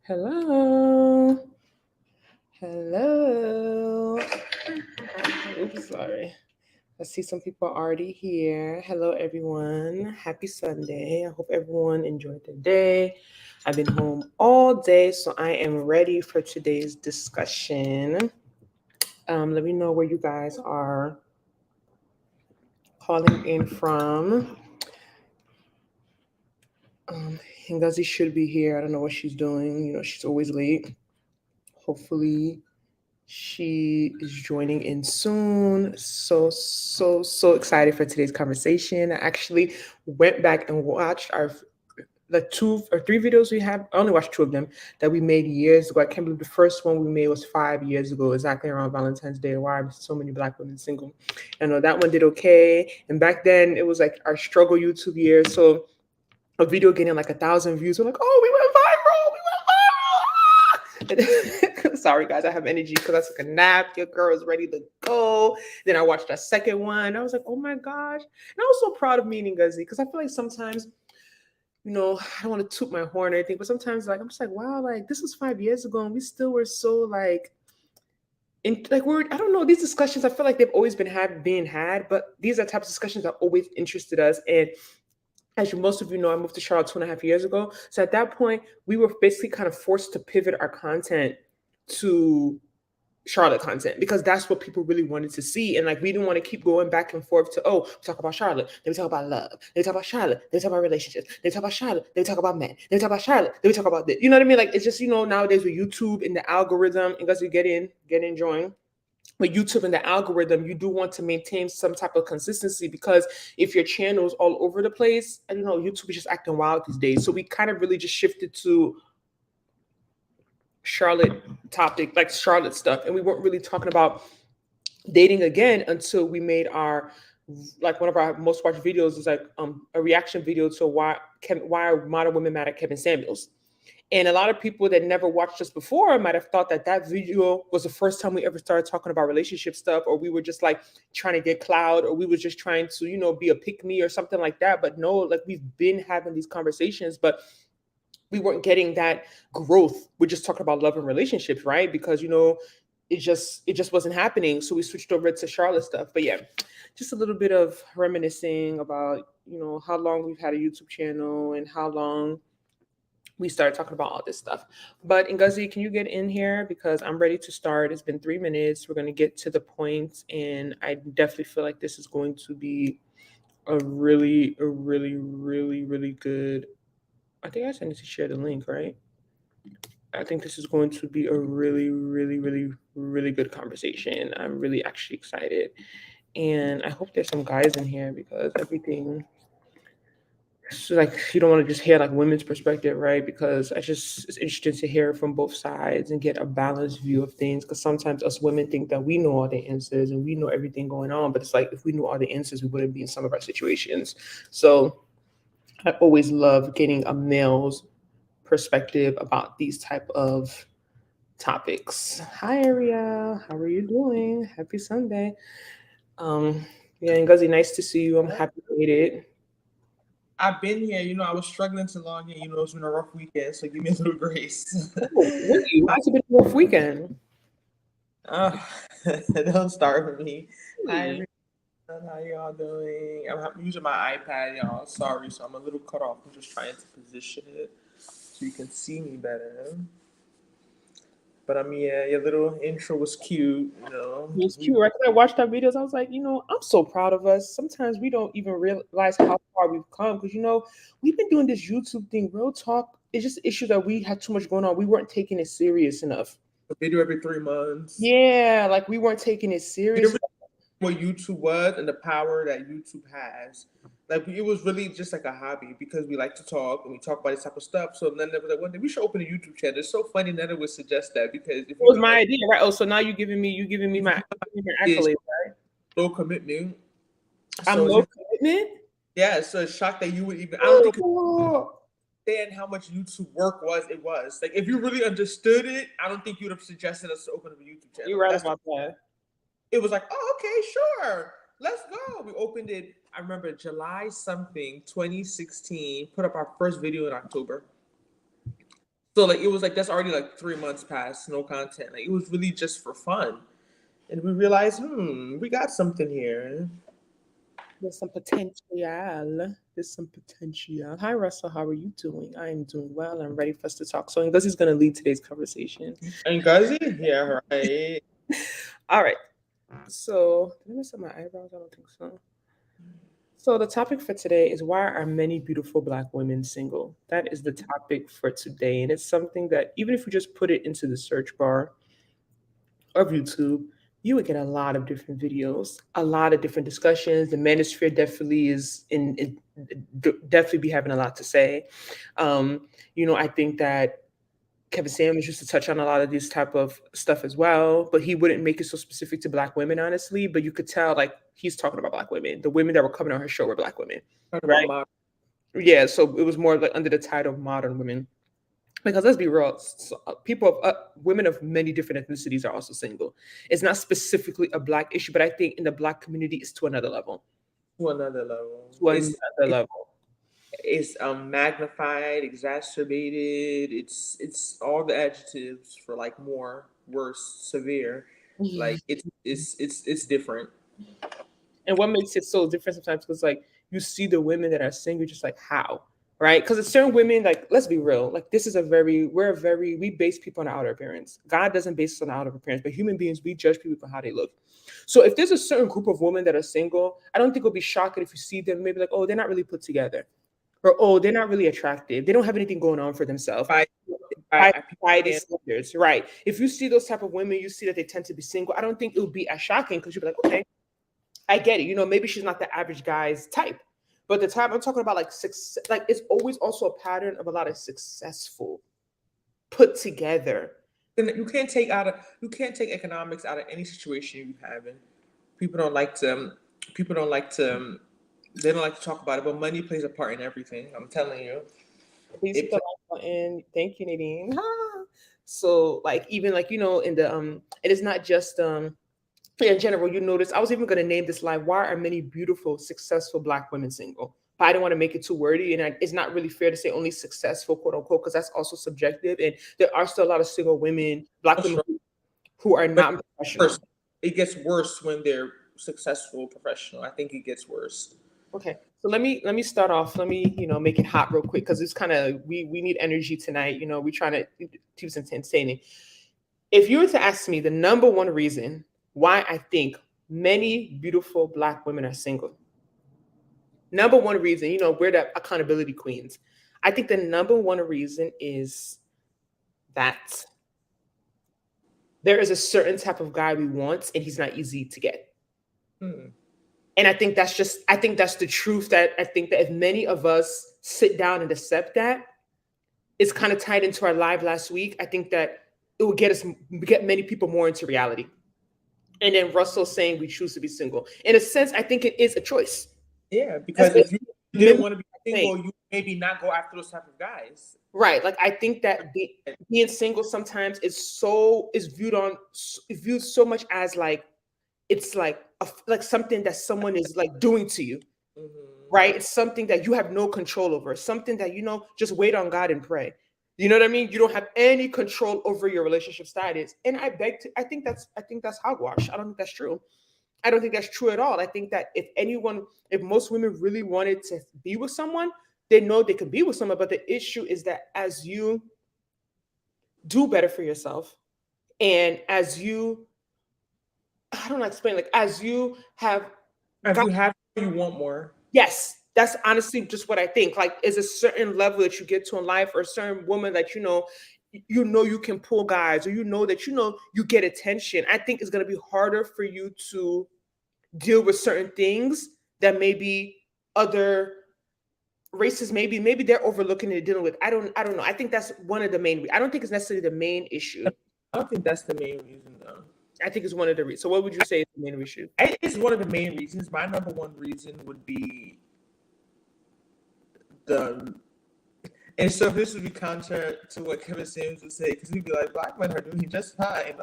Hello. Hello. Oops, sorry. I see some people already here. Hello, everyone. Happy Sunday. I hope everyone enjoyed their day. I've been home all day, so I am ready for today's discussion. Let me know where you guys are calling in from. Um, Ngozi should be here. I don't know what she's doing. She's always late. Hopefully, she is joining in soon. So excited for today's conversation. I actually went back and watched the 2 or 3 videos we have. I only watched 2 of them that we made years ago. I can't believe the first one we made was 5 years ago, exactly around Valentine's Day. Why are so many Black women single? I know that one did okay. And back then it was like our struggle YouTube years. So a video getting like 1,000 views, we're like, oh, we went viral. Sorry, guys, I have energy because I took a nap. Your girl is ready to go. Then I watched that second one. I was like, oh my gosh. And I was so proud of me and Ngazi because I feel like sometimes, I don't want to toot my horn or anything, but sometimes like I'm just like, wow, like this was 5 years ago and we still were so like we're I don't know, these discussions I feel like they've always being had, but these are types of discussions that always interested us. And as most of you know, I moved to Charlotte 2.5 years ago. So at that point, we were basically kind of forced to pivot our content to Charlotte content because that's what people really wanted to see. And like we didn't want to keep going back and forth to, oh, we talk about Charlotte, then we talk about love, then we talk about Charlotte, then we talk about relationships, then we talk about Charlotte, then we talk about men, then we talk about Charlotte, then we talk about this. You know what I mean? Like it's just, nowadays with YouTube and the algorithm, and guys, you get in, join with YouTube and the algorithm, you do want to maintain some type of consistency because if your channel is all over the place, I don't know, YouTube is just acting wild these days. So we kind of really just shifted to Charlotte topic, like Charlotte stuff, and we weren't really talking about dating again until we made our like one of our most watched videos is like a reaction video to why modern women mad at Kevin Samuels. And a lot of people that never watched us before might have thought that that video was the first time we ever started talking about relationship stuff, or we were just like trying to get clout, or we were just trying to, be a pick me or something like that. But no, like we've been having these conversations, but we weren't getting that growth. We're just talking about love and relationships, right? Because it just wasn't happening. So we switched over to Charlotte stuff. But yeah, just a little bit of reminiscing about how long we've had a YouTube channel and how long we started talking about all this stuff. But Ngozi, can you get in here because I'm ready to start? It's been 3 minutes. We're going to get to the point, and I definitely feel like this is going to be a really good. I think I said to share the link, right? I think this is going to be a really good conversation. I'm really actually excited, and I hope there's some guys in here because everything so like you don't want to just hear like women's perspective, right? Because it's interesting to hear from both sides and get a balanced view of things. Because sometimes us women think that we know all the answers and we know everything going on, but it's like if we knew all the answers, we wouldn't be in some of our situations. So I always love getting a male's perspective about these type of topics. Hi, Ariel. How are you doing? Happy Sunday. Um, yeah, and Ngazi, nice to see you. I'm happy you made it. I've been here. I was struggling to log in. It's been a rough weekend, so give me a little grace. Oh, really? How's it been a rough weekend? uh, don't start with me. Hi, Really? everyone. How y'all doing? I'm using my iPad, y'all. Sorry, so I'm a little cut off. I'm just trying to position it so you can see me better. But I mean, yeah, your little intro was cute. It's cute, right? 'Cause I watched our videos. I was like, I'm so proud of us. Sometimes we don't even realize how far we've come because, we've been doing this YouTube thing. Real talk. It's just the issue that we had too much going on. We weren't taking it serious enough. a video every 3 months. Yeah, like we weren't taking it We didn't serious. what YouTube was and the power that YouTube has. Like it was really just like a hobby because we like to talk and we talk about this type of stuff. So then there was like one day we should open a YouTube channel. It's so funny that it would suggest that because if It you was know my like idea, right? Oh, so now you giving me my is accolade. low commitment. I'm So low commitment. yeah, so it's shocked that you would even I don't think Oh, you understand how much YouTube work was. Like if you really understood it, I don't think you would have suggested us to open up a YouTube you're channel. right That's about that. it was like, oh, okay, sure. Let's go. We opened it. I remember July something, 2016. Put up our first video in October. So like it was like that's already like 3 months past, no content. Like it was really just for fun. And we realized, we got something here. There's some potential. There's some potential. Hi, Russell. How are you doing? I am doing well. I'm ready for us to talk. So, this is going to lead today's conversation. And Gazi? Yeah, right. All right. So, did I mess up my eyebrows? I don't think so. So, the topic for today is why are many beautiful Black women single? That is the topic for today. And it's something that even if you just put it into the search bar of YouTube, you would get a lot of different videos, a lot of different discussions. The manosphere definitely is definitely be having a lot to say. I think that Kevin Samuels used to touch on a lot of this type of stuff as well, but he wouldn't make it so specific to Black women, honestly. But you could tell, like, he's talking about Black women. The women that were coming on her show were Black women, right? Yeah, so it was more like under the title of modern women. Because let's be real, women of many different ethnicities are also single. It's not specifically a Black issue, but I think in the Black community, it's to another level. To another level. It's magnified, exacerbated. It's all the adjectives for like more, worse, severe. Like it's different. And what makes it so different sometimes because like you see the women that are single, just like how, right? Because it's certain women, like let's be real, like this is we base people on the outer appearance. God doesn't base us on the outer appearance, but human beings, we judge people for how they look. So if there's a certain group of women that are single, I don't think it'll be shocking if you see them maybe like, oh, they're not really put together. Or, oh, they're not really attractive. They don't have anything going on for themselves. By standards, right? If you see those type of women, you see that they tend to be single. I don't think it would be as shocking because you'll be like, okay, I get it. Maybe she's not the average guy's type. But the time I'm talking about, like success, like it's always also a pattern of a lot of successful, put together. And you can't take economics out of any situation you have in. People don't like to. They don't like to talk about it, but money plays a part in everything. I'm telling you. Please hit the like button. Thank you, Nadine. So, like, even like in the it is not just in general. You notice I was even going to name this live. Why are many beautiful, successful Black women single? But I don't want to make it too wordy, and it's not really fair to say only successful, quote unquote, because that's also subjective. And there are still a lot of single women, Black women, who are not professional. It gets worse when they're successful, professional. I think it gets worse. Okay, so let me start off. Let me make it hot real quick because it's kind of we need energy tonight. We're trying to keep it entertaining. If you were to ask me the number one reason why I think many beautiful Black women are single, number one reason, we're the accountability queens. I think the number one reason is that there is a certain type of guy we want, and he's not easy to get. And I think that's the truth. That I think that if many of us sit down and accept that, it's kind of tied into our live last week. I think that it will get many people more into reality. And then Russell saying we choose to be single. In a sense, I think it is a choice. Yeah, because if you didn't want to be single, you maybe not go after those type of guys. Right. Like I think that being single sometimes is viewed so much as like it's like something that someone is like doing to you, right? It's something that you have no control over, something that just wait on God and pray. You know what I mean? You don't have any control over your relationship status. And I think that's hogwash. I don't think that's true. I don't think that's true at all. I think that if most women really wanted to be with someone, they know they can be with someone. But the issue is that as you do better for yourself, and as you, I don't know, explain, like as you you want more. Yes, that's honestly just what I think. Like, is a certain level that you get to in life, or a certain woman that you can pull guys, or that you get attention. I think it's gonna be harder for you to deal with certain things that maybe other races maybe they're overlooking and dealing with. I don't know. I think that's one of the main. I don't think it's necessarily the main issue. I don't think that's the main reason though. I think it's one of the reasons. So what would you say is the main issue? It's one of the main reasons. My number one reason would be and so this would be counter to what Kevin Samuels would say, because he'd be like, Black men are doing just fine.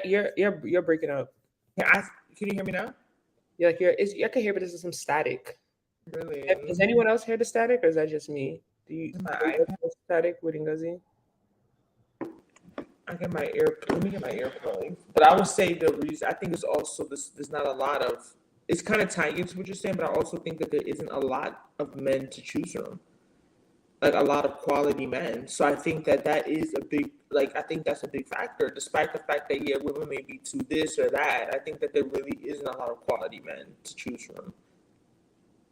You're breaking up. Can you hear me now? You're like, I can hear, but this is some static. Really? Does anyone else hear the static, or is that just me? Do you My hear iPad. the static with Ngozi? I get my ear. Let me get my earplug. But I would say the reason I think it's also this. There's not a lot of. It's kind of tied into what you're saying, but I also think that there isn't a lot of men to choose from, like a lot of quality men. So I think that that is a big. Like I think that's a big factor, despite the fact that yeah, women may be to this or that. I think that there really isn't a lot of quality men to choose from.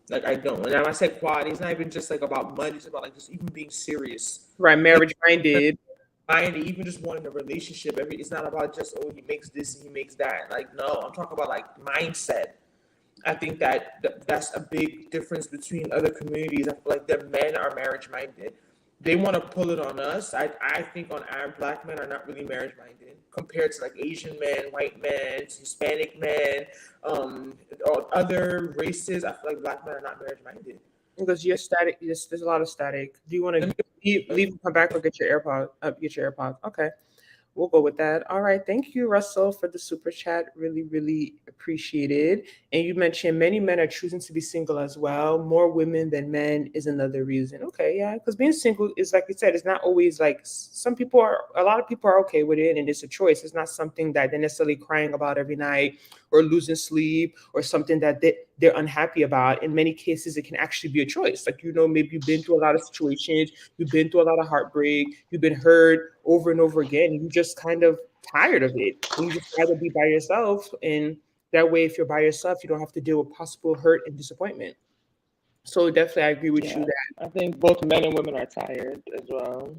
Like I don't. And when I say quality, it's not even just like about money. It's about like just even being serious. Right, marriage minded. Mind, even just wanting a relationship. It's not about just oh he makes this and he makes that. Like no, I'm talking about like mindset. I think that that's a big difference between other communities. I feel like the men are marriage minded. They want to pull it on us. I think on our black men are not really marriage minded compared to like Asian men, white men, Hispanic men, or other races. I feel like black men are not marriage minded. Because you're static. There's a lot of static. Do you want Let to leave and come back, or get your AirPod? Get your AirPods. Okay. We'll go with that. All right. Thank you, Russell, for the super chat. Really, really appreciated. And you mentioned many men are choosing to be single as well. More women than men is another reason. Okay, yeah. Because being single is, like you said, it's not always like a lot of people are okay with it and it's a choice. It's not something that they're necessarily crying about every night or losing sleep or something that they're unhappy about. In many cases, it can actually be a choice. Like, maybe you've been through a lot of situations, you've been through a lot of heartbreak, you've been hurt over and over again, and you just kind of tired of it. And you just rather be by yourself. And that way, if you're by yourself, you don't have to deal with possible hurt and disappointment. So definitely I agree with you Yeah, that I think both men and women are tired as well.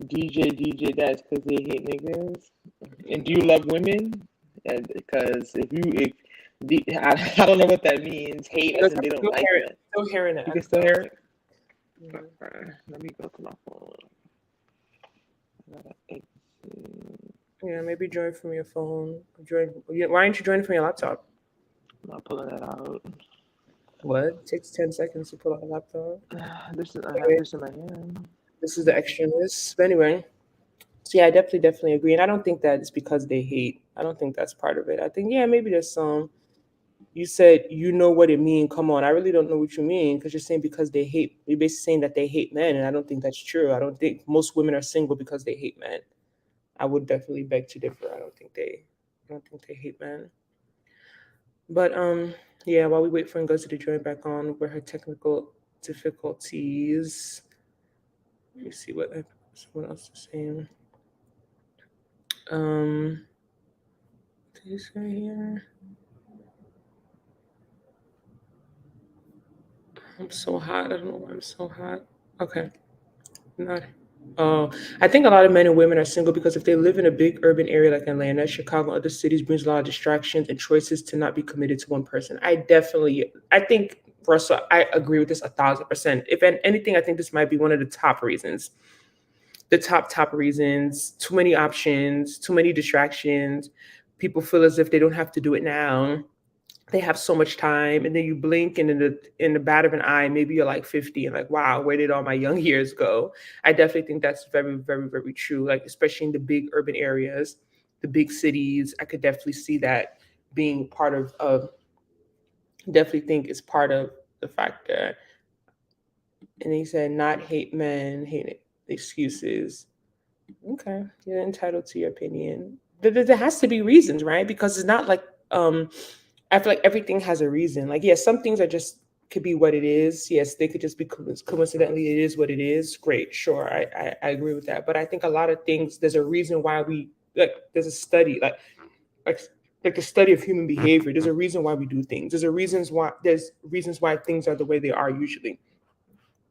DJ, that's because they hate niggas. And do you love women? And because I don't know what that means. Hate as because in I'm they don't like men. still hearing it. You can still hear it. Mhm. Let me go to my phone. I gotta exit. Yeah, maybe join from your phone. Why aren't you joining from your laptop? I'm not pulling that out. What? It takes 10 seconds to pull out a laptop. I have Anyway, this in my hand. this is the extra list. But anyway, so yeah, I definitely agree. And I don't think that it's because they hate. I don't think that's part of it. I think, yeah, maybe there's some. You said you know what it means. Come on, I really don't know what you mean because you're saying because they hate. You're basically saying that they hate men, and I don't think that's true. I don't think most women are single because they hate men. I would definitely beg to differ. I don't think they hate men. But yeah. While we wait for Ngozi to join back on with her technical difficulties, let me see what someone else is saying. Um, this right here. I'm so hot. I don't know why I'm so hot. Okay, not. Oh, I think a lot of men and women are single because if they live in a big urban area like Atlanta, Chicago, and other cities brings a lot of distractions and choices to not be committed to one person. I think, Russell, I agree with this 1,000%. If anything, I think this might be one of the top reasons. The top reasons. Too many options, too many distractions. People feel as if they don't have to do it now. They have so much time, and then you blink and in the bat of an eye maybe you're like 50 and like, wow, where did all my young years go? I definitely think that's very, very, very true, like especially in the big urban areas, the big cities. I could definitely see that being part of definitely think it's part of the factor. And he said not hate men, hate excuses. Okay, you're entitled to your opinion. There has to be reasons, right? Because it's not like I feel like everything has a reason. Like, yes, some things are just could be what it is. Yes, they could just be coincidentally it is what it is. Great, sure, I agree with that. But I think a lot of things there's a reason why we like. There's a study like like the study of human behavior. There's a reason why we do things. There's reasons why things are the way they are usually.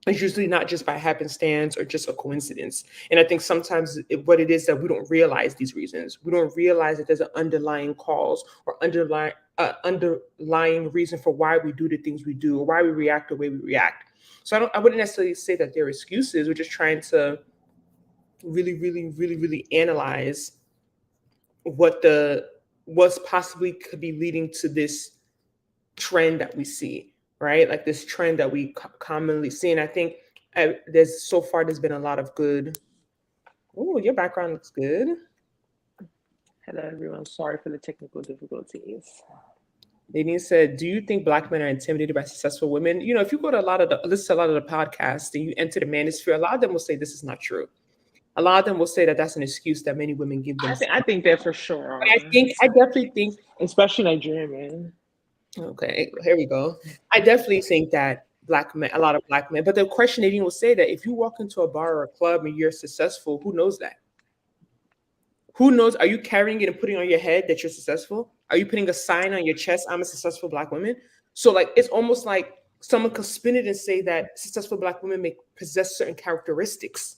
It's usually not just by happenstance or just a coincidence. And I think sometimes what it is that we don't realize these reasons. We don't realize that there's an underlying cause or underlying reason for why we do the things we do or why we react the way we react. So I wouldn't necessarily say that they're excuses. We're just trying to really, really, really, really analyze what the what's possibly could be leading to this trend that we see, right? Like this trend that we commonly see. And I think there's been a lot of good. Oh, your background looks good. Hello, everyone. Sorry for the technical difficulties. Nadine said, "Do you think black men are intimidated by successful women?" If you go to listen to a lot of the podcasts and you enter the manosphere, a lot of them will say this is not true. A lot of them will say that that's an excuse that many women give I themselves. think that for sure But are, I definitely think, especially Nigerian men. okay, here we go. I definitely think that black men, a lot of black men, but the question Nadine will say that if you walk into a bar or a club and you're successful, who knows that? Who knows? Are you carrying it and putting on your head that you're successful? Are you putting a sign on your chest? I'm a successful black woman. So like it's almost like someone could spin it and say that successful black women may possess certain characteristics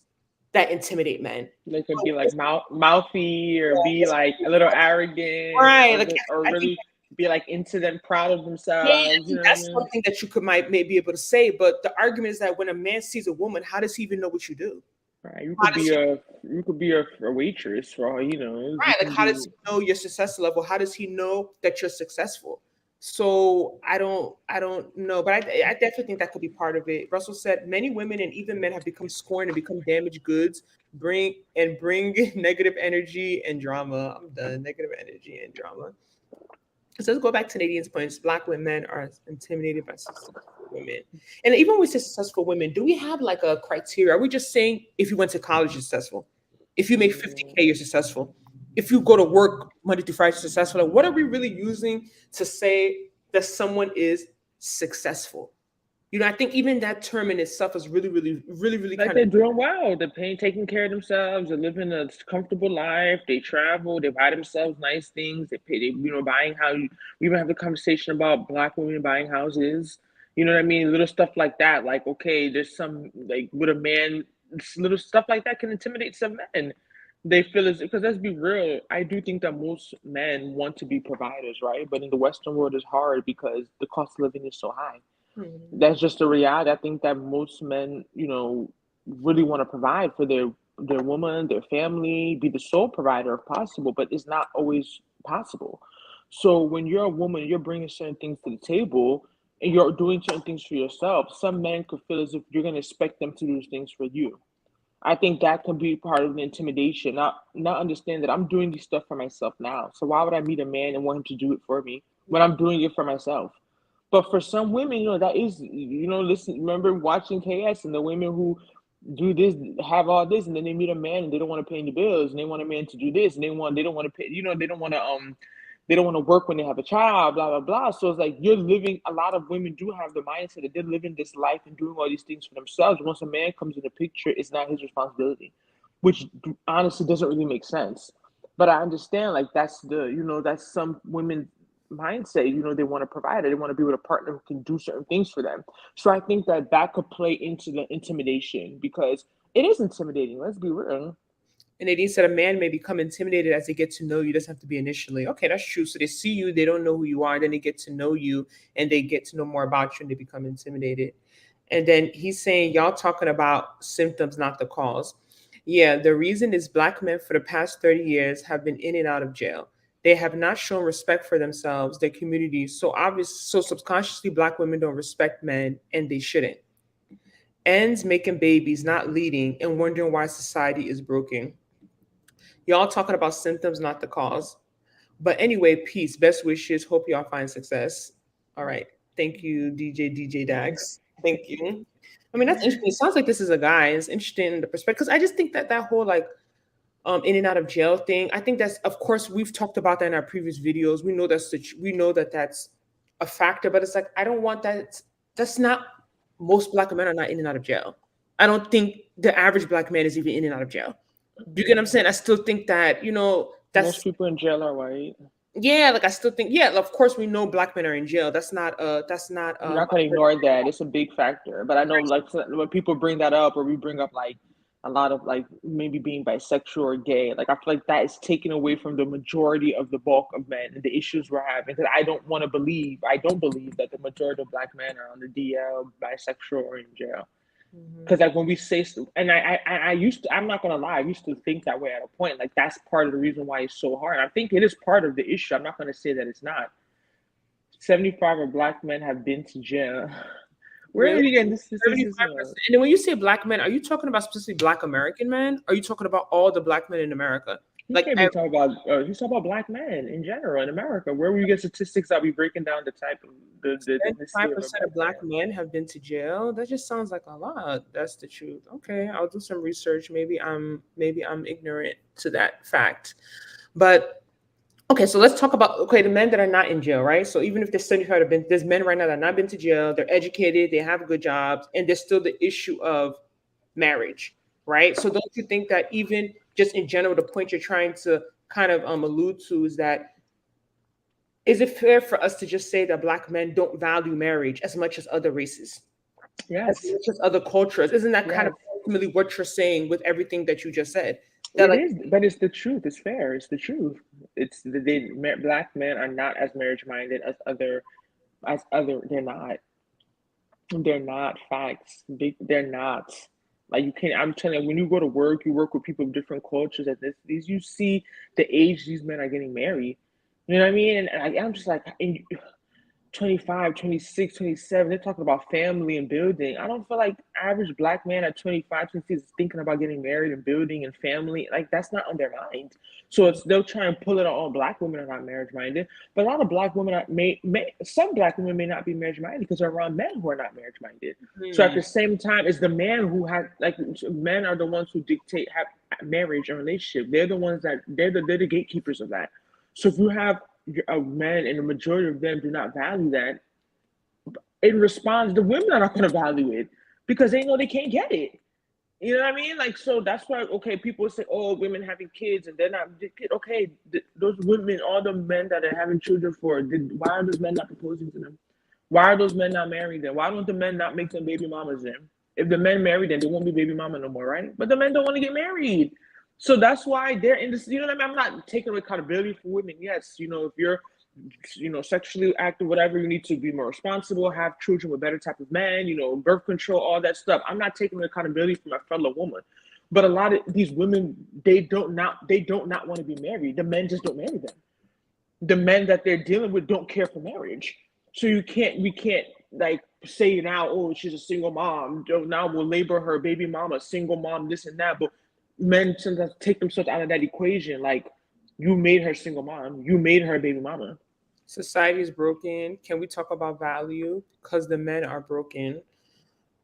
that intimidate men. They could be like mouthy or be like a little arrogant Right. or Like or I think really be like into them, proud of yeah, themselves. I You think know what I that's mean? something that you could might may be able to say. But the argument is that when a man sees a woman, how does he even know what you do? Right. You How could does be he a waitress for all you know. You right? Like can how does be he know your success level? How does he know that you're successful? So I don't know, but I definitely think that could be part of it. Russell said many women and even men have become scorned and become damaged goods, bring negative energy and drama. I'm done. Negative energy and drama. So let's go back to Nadine's points. Black women are intimidated by successful women. And even when we say successful women, do we have like a criteria? Are we just saying if you went to college, you're successful? If you make mm, 50K, you're successful? If you go to work Monday through Friday, you're successful? Like, what are we really using to say that someone is successful? I think even that term in itself is really, really, really, really like kind of they're doing well. They're paying, taking care of themselves. They're living a comfortable life. They travel. They buy themselves nice things. They pay. They buying how you. We even have a conversation about black women buying houses. You know what I mean? Little stuff like that. Like okay, there's some like with a man, little stuff like that can intimidate some men. They feel as because let's be real. I do think that most men want to be providers, right? But in the Western world, it's hard because the cost of living is so high. hmm. That's just the reality. I think that most men, really want to provide for their woman, their family, be the sole provider if possible, but it's not always possible. So when you're a woman, you're bringing certain things to the table and you're doing certain things for yourself. Some men could feel as if you're going to expect them to do those things for you. I think that can be part of the intimidation. Not understand that I'm doing this stuff for myself now. So why would I meet a man and want him to do it for me when I'm doing it for myself? But for some women, that is, listen, remember watching KS and the women who do this, have all this, and then they meet a man and they don't want to pay any bills and they want a man to do this and they don't want to pay, they don't want to work when they have a child, blah, blah, blah. So it's like you're living, a lot of women do have the mindset that they're living this life and doing all these things for themselves. Once a man comes in the picture, it's not his responsibility, which honestly doesn't really make sense. But I understand, like, that's some women mindset. They want to provide it. They want to be with a partner who can do certain things for them. So I think that that could play into the intimidation because it is intimidating. Let's be real. And Nadine said a man may become intimidated as they get to know you. It doesn't have to be initially. Okay, that's true. So they see you, they don't know who you are, then they get to know you and they get to know more about you and they become intimidated. And then he's saying, y'all talking about symptoms, not the cause. Yeah, the reason is black men for the past 30 years have been in and out of jail. They have not shown respect for themselves, their communities. So subconsciously, black women don't respect men and they shouldn't. Ends making babies, not leading, and wondering why society is broken. Y'all talking about symptoms, not the cause. But anyway, peace. Best wishes. Hope y'all find success. All right. Thank you, DJ Dax. Thank you. I mean, that's interesting. It sounds like this is a guy. It's interesting in the perspective because I just think that that whole like in and out of jail thing. I think that's of course we've talked about that in our previous videos. We know that that's a factor, but it's like I don't want that. That's not most black men are not in and out of jail. I don't think the average black man is even in and out of jail. Do you get what I'm saying? I still think that, Most that's people in jail are white. yeah, like I still think, yeah, of course we know black men are in jail. That's not I'm not gonna ignore that. It's a big factor. But I know like when people bring that up or we bring up like a lot of like maybe being bisexual or gay, like I feel like that is taken away from the majority of the bulk of men and the issues we're having. Because I don't believe that the majority of black men are on the DL, bisexual, or in jail. Mhm. Because like when we say, and I used to, I'm not gonna lie, I used to think that way at a point. Like that's part of the reason why it's so hard. I think it is part of the issue. I'm not gonna say that it's not. 75 of black men have been to jail. Where are Really? you getting this 75%. And then when you say black men, are you talking about specifically black American men? Or are you talking about all the black men in America? He Like can't be talking about. He's talking about black men in general in America. Where will you get statistics that be breaking down the type of the history of a 75% black of man? black men have been to jail. That just sounds like a lot. That's the truth. Okay, I'll do some research. Maybe I'm ignorant to that fact. But okay, so let's talk about the men that are not in jail, right? So even if there's 75 have been, there's men right now that have not been to jail, they're educated, they have good jobs, and there's still the issue of marriage, right? So don't you think that even just in general, the point you're trying to kind of allude to is that is it fair for us to just say that black men don't value marriage as much as other races, as Yes, much as other cultures? Isn't that kind of yes. ultimately what you're saying with everything that you just said? That It like, is, but it's the truth. It's fair. It's the truth. It's black men are not as marriage minded as other. They're not. They're not facts. They're not. Like you can't. I'm telling you, when you go to work, you work with people of different cultures. At these, you see the age these men are getting married. You know what I mean? And I'm just like, and 25, 26, 27. They're talking about family and building. I don't feel like average black man at 25, 26 is thinking about getting married and building and family. Like that's not on their mind. So they'll try and pull it on all black women are not marriage minded. But a lot of black women some black women may not be marriage minded because they're around men who are not marriage minded. So at hmm, the same time, it's the man who has like men are the ones who dictate have marriage and relationship. They're the ones that they're the gatekeepers of that. So if you have a man and the majority of them do not value that, in response, the women are not going to value it because they know they can't get it. You know what I mean? Like, so that's why, okay, people say, oh, women having kids and they're not, okay, those women, all the men that are having children why are those men not proposing to them? Why are those men not marrying them? Why don't the men not make them baby mamas then? If the men marry them, they won't be baby mama no more, right? But the men don't want to get married. So that's why they're in this, you know what I mean? I'm not taking accountability for women. Yes, if you're sexually active, whatever, you need to be more responsible, have children with better type of men, birth control, all that stuff. I'm not taking accountability for my fellow woman. But a lot of these women, they don't not want to be married. The men just don't marry them. The men that they're dealing with don't care for marriage. So we can't like say now, oh, she's a single mom. Now we'll label her baby mama, single mom, this and that. But men sometimes take themselves out of that equation. Like, you made her single mom, you made her baby mama. society is broken. Can we talk about value because the men are broken?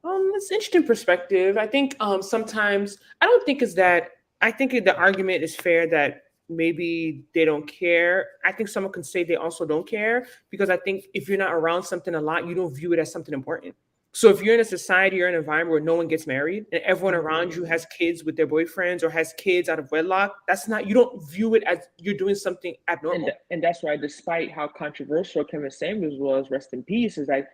It's an interesting perspective. I think sometimes I don't think it's that. I think the argument is fair that maybe they don't care. I think someone can say they also don't care because I think if you're not around something a lot, you don't view it as something important. So if you're in a society or an environment where no one gets married and everyone around you has kids with their boyfriends or has kids out of wedlock, that's not, you don't view it as you're doing something and abnormal. and that's why, despite how controversial Kevin Samuels was, rest in peace, is like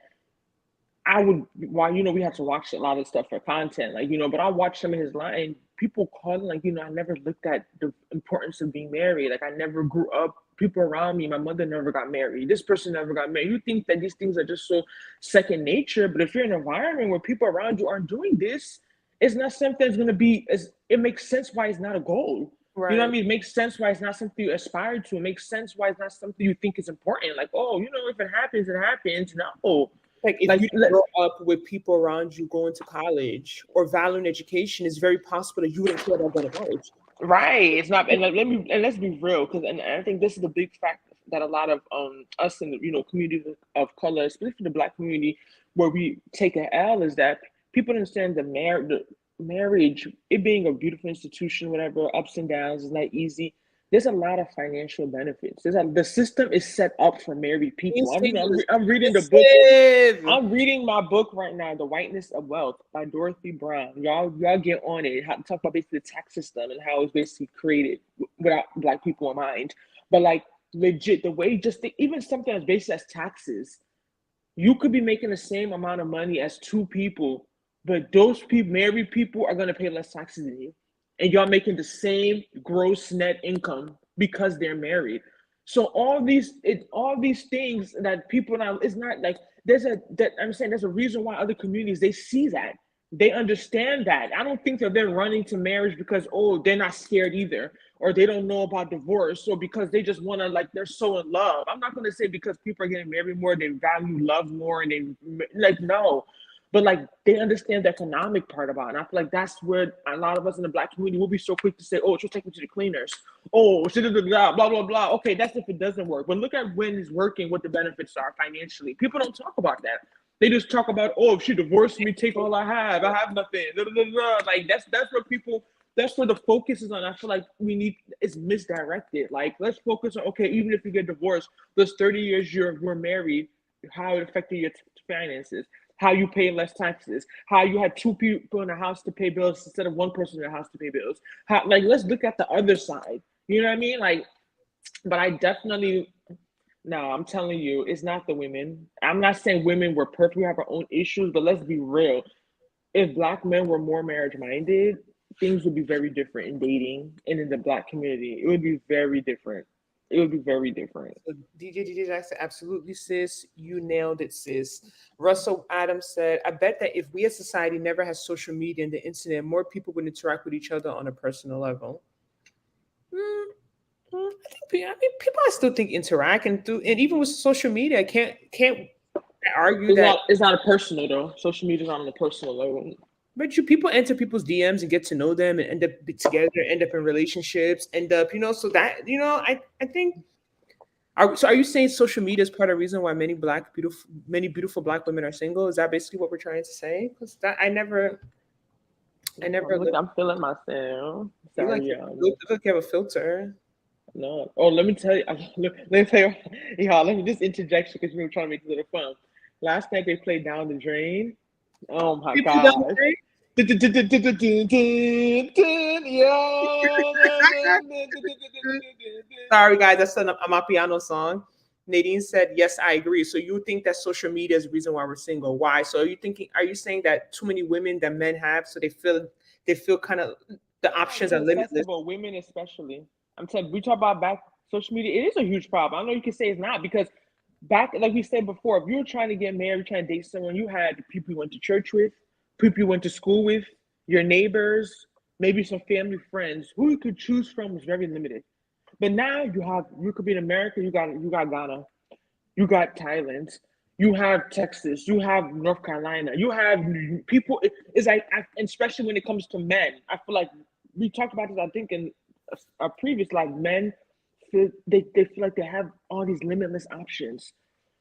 I would, while we have to watch a lot of stuff for content, like but I watched some of his line. People calling like I never looked at the importance of being married. Like I never grew up. People around me, my mother never got married. This person never got married. You think that these things are just so second nature, but if you're in an environment where people around you aren't doing this, it's not something that's gonna be. It makes sense why it's not a goal. You know what I Right. mean? It makes sense why it's not something you aspire to. It makes sense why it's not something you think is important. Like, oh, if it happens, it happens. No, Like if like you didn't grow up with people around you going to college or valuing education, it's very possible that you wouldn't care about going to college. right, it's not. And let's be real, because and I think this is the big fact that a lot of us in the communities of color, especially the Black community, where we take an L, is that people understand the marriage, it being a beautiful institution, whatever, ups and downs, is not easy. There's a lot of financial benefits. The system is set up for married people. These things are I'm reading the book. expensive. I'm reading my book right now, The Whiteness of Wealth by Dorothy Brown. Y'all get on it. Talk about basically the tax system and how it's basically created without Black people in mind. But like legit, the way even something as basic as taxes, you could be making the same amount of money as two people, but those people, married people, are gonna pay less taxes than you, and y'all making the same gross net income because they're married. So all these things that people now, it's not like I'm saying there's a reason why other communities, they see that, they understand that. I don't think that they're running to marriage because, oh, they're not scared either, or they don't know about divorce, or because they just want to, like, they're so in love. I'm not going to say because people are getting married more, they value love more, and they, like, no. but like they understand the economic part about it. And I feel like that's where a lot of us in the Black community will be so quick to say, "Oh, just take me to the cleaners." Oh, blah blah blah. Okay, that's if it doesn't work. But look at when it's working, what the benefits are financially. People don't talk about that. They just talk about, "Oh, if she divorced me, take all I have. I have nothing." Blah, blah, blah. Like that's where people. That's where the focus is on. I feel like we need it's misdirected. Like let's focus on okay, even if you get divorced, those 30 years you're married, how it affected your finances, how you pay less taxes, how you had two people in the house to pay bills instead of one person in the house to pay bills. How like let's look at the other side. You know what I mean? Like, but I definitely no, I'm telling you, it's not the women. I'm not saying women were perfect. We have our own issues, but let's be real. If Black men were more marriage minded, things would be very different in dating and in the Black community. It would be very different. It would be very different. So DJ Jackson, absolutely, sis. You nailed it, sis. Russell Adams said, I bet that if we as society never had social media and the internet, more people would interact with each other on a personal level. Mm, I mean, people I still think interact and even with social media, I can't argue that. It's not a personal though. Social media is not on a personal level. But you people enter people's DMs and get to know them and end up together, end up in relationships, end up, so that, I think. Are you saying social media is part of the reason why many beautiful Black women are single? Is that basically what we're trying to say? Because that I never Look, looked. I'm feeling myself. You like Sorry, you look like you have a filter. no. Oh, let me tell you. Look, let me tell you. Y'all, let me just interject because we were trying to make it a little fun. Last night they played Down the Drain. Oh my People down the God. street? Sorry, guys, that's a Amapiano song. Nadine said, "Yes, I agree." So you think that social media is the reason why we're single? Why? So are you saying that too many women that men have, so they feel kind of the No, options are because first limitless? of all, women especially. I'm saying we talk about back social media. It is a huge problem. I know you can say it's not because back, like we said before, if you were trying to get married, trying to date someone, you had people you went to church with, people you went to school with, your neighbors, maybe some family friends. Who you could choose from was very limited. But now you could be in America, you got Ghana, you got Thailand, you have Texas, you have North Carolina, you have people. It's like, especially when it comes to men, I feel like we talked about this. I think in a previous, like men they feel like they have all these limitless options,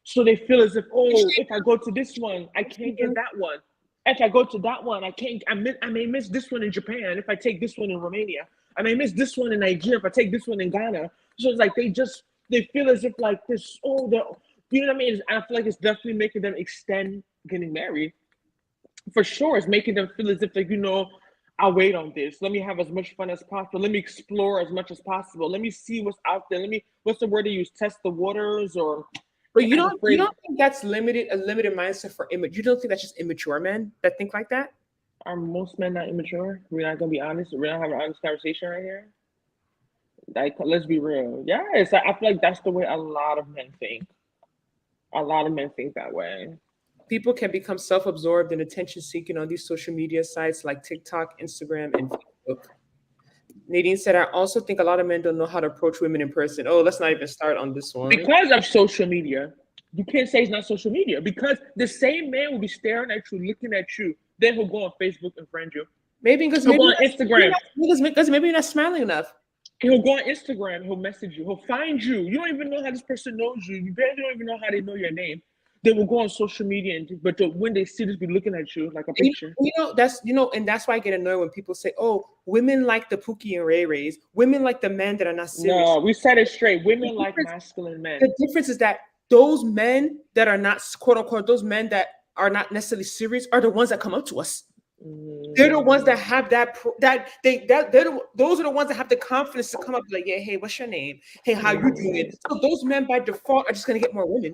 so they feel as if if I go to this one, I can't get that one. If I go to that one, I can't. I may miss this one in Japan. If I take this one in Romania, I may miss this one in Nigeria. If I take this one in Ghana, so it's like they feel as if like this. You know what I mean? I feel like it's definitely making them extend getting married. For sure, it's making them feel as if like I'll wait on this. Let me have as much fun as possible. Let me explore as much as possible. Let me see what's out there. What's the word they use? Test the waters, or But you I'm don't you afraid. don't think that's limited mindset for image? You don't think that's just immature men that think like that? Are most men not immature? We're not gonna be honest. We're not having an honest conversation right here. Like, let's be real. Yes, I feel like that's the way a lot of men think. A lot of men think that way. People can become self-absorbed and attention-seeking on these social media sites like TikTok, Instagram, and Facebook. Nadine said, "I also think a lot of men don't know how to approach women in person." Oh, let's not even start on this one. Because of social media, you can't say it's not social media because the same man will be staring at you, looking at you. Then he'll go on Facebook and friend you. Maybe because He'll go on Instagram. maybe you're not smiling enough. He'll go on Instagram. He'll message you. He'll find you. You don't even know how this person knows you. You barely don't even know how they know your name. They will go on social media, when they see this, be looking at you like a picture. And that's why I get annoyed when people say, "Oh, women like the Pookie and Ray Rays. Women like the men that are not serious." No, we said it straight. The Women like difference, masculine men. the difference is that those men that are not quote unquote those men that are not necessarily serious are the ones that come up to us. They're the ones that have those are the ones that have the confidence to come up like, yeah, hey, what's your name? Hey, how you doing? So those men by default are just gonna get more women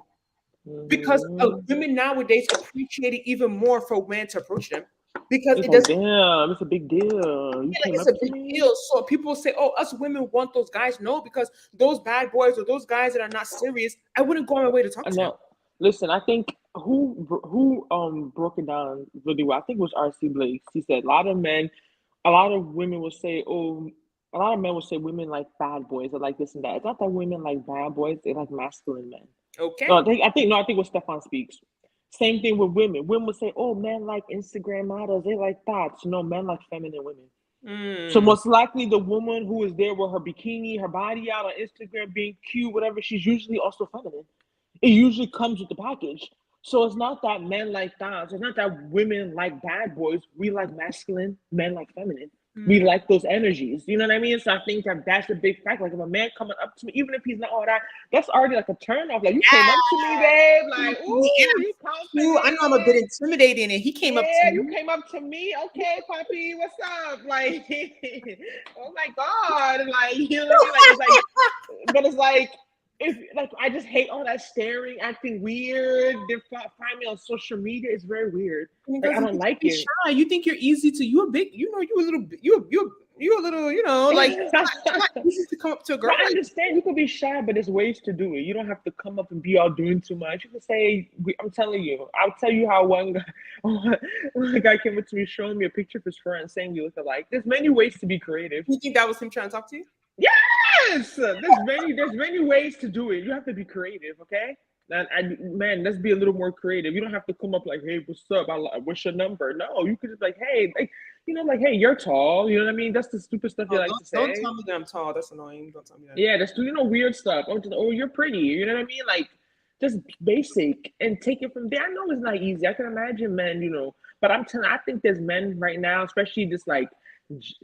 because women nowadays appreciate it even more for men to approach them because It's it like, doesn't damn, it's a big deal. You feel like came it's up a to big me. deal. So people say, oh, us women want those guys. No, because those bad boys or those guys that are not serious, I wouldn't go on my way to talk I to them. know. Listen, I think who broke it down really well. I think it was R.C. Blake. He said a lot of women will say, oh, a lot of men will say women like bad boys or like this and that. It's not that women like bad boys; they like masculine men. No, Okay. I think it was Stefan Speaks. Same thing with women. Women will say, "Oh, men like Instagram models. They like thoughts." No, men like feminine women. So Mm. most likely the woman who is there with her bikini, her body out on Instagram, being cute, whatever, she's usually also feminine. It usually comes with the package. So it's not that men like that. It's not that women like bad boys. We like masculine, men like feminine. We Mm. like those energies. You know what I mean? So I think that that's a big fact. Like if a man coming up to me, even if he's not all that, that's already like a turn off. Like you came up to me, babe. Like, And ooh, I'm you cute. I know I'm a bit confident. intimidating, and he came up to Yeah, you me. came up to me. Okay, puppy, what's up? Like, oh my god, like you know what I mean? Like it's like, but it's like if like I just hate all that staring, acting weird. They find me on social media. It's very weird. Like I Because you don't like be it. shy. You think you're easy to. You a big. You know. You a little. You a little. You know. Like it's not easy to come up to a girl But I like. understand you could be shy, but there's ways to do it. You don't have to come up and be all doing too much. You can say, "I'm telling you." I'll tell you how one guy, one guy came up to me showing me a picture of his friend saying we look alike. There's many ways to be creative. You think that was him trying to talk to you? Yes, there's many ways to do it. You have to be creative, okay? And man, let's be a little more creative. You don't have to come up like, "Hey, what's up? What's your number?" No, you could just like, "Hey, like, like, hey, you're tall." You know what I mean? That's the stupid stuff you Oh, like don't to don't say. tell me that I'm tall. That's annoying. Don't tell me that. Yeah, that's weird stuff. Oh, you're pretty. You know what I mean? Like just basic and take it from there. I know it's not easy. I can imagine men, but I'm telling. I think there's men right now, especially this like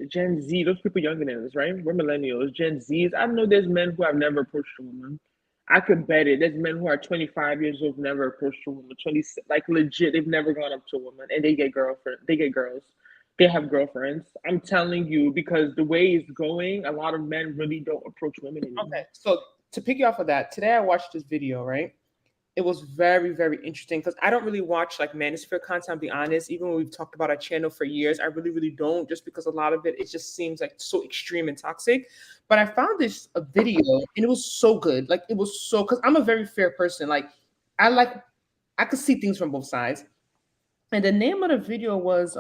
Gen Z. Those people younger than us, right? We're millennials, Gen Zs. I know there's men who have never approached a woman. I could bet it. There's men who are 25 years old, never approached a woman. 20, like legit, they've never gone up to a woman, and they get girlfriend. They get girls. They have girlfriends. I'm telling you, because the way it's going, a lot of men really don't approach women Okay, anymore. so to pick you off of that, today I watched this video, right? It was very, very interesting because I don't really watch like manosphere content, I'll be honest. Even when we've talked about our channel for years, I really, really don't, just because a lot of it just seems like so extreme and toxic. But I found this a video and it was so good. Like it was so because I'm a very fair person. Like I like I could see things from both sides. And the name of the video was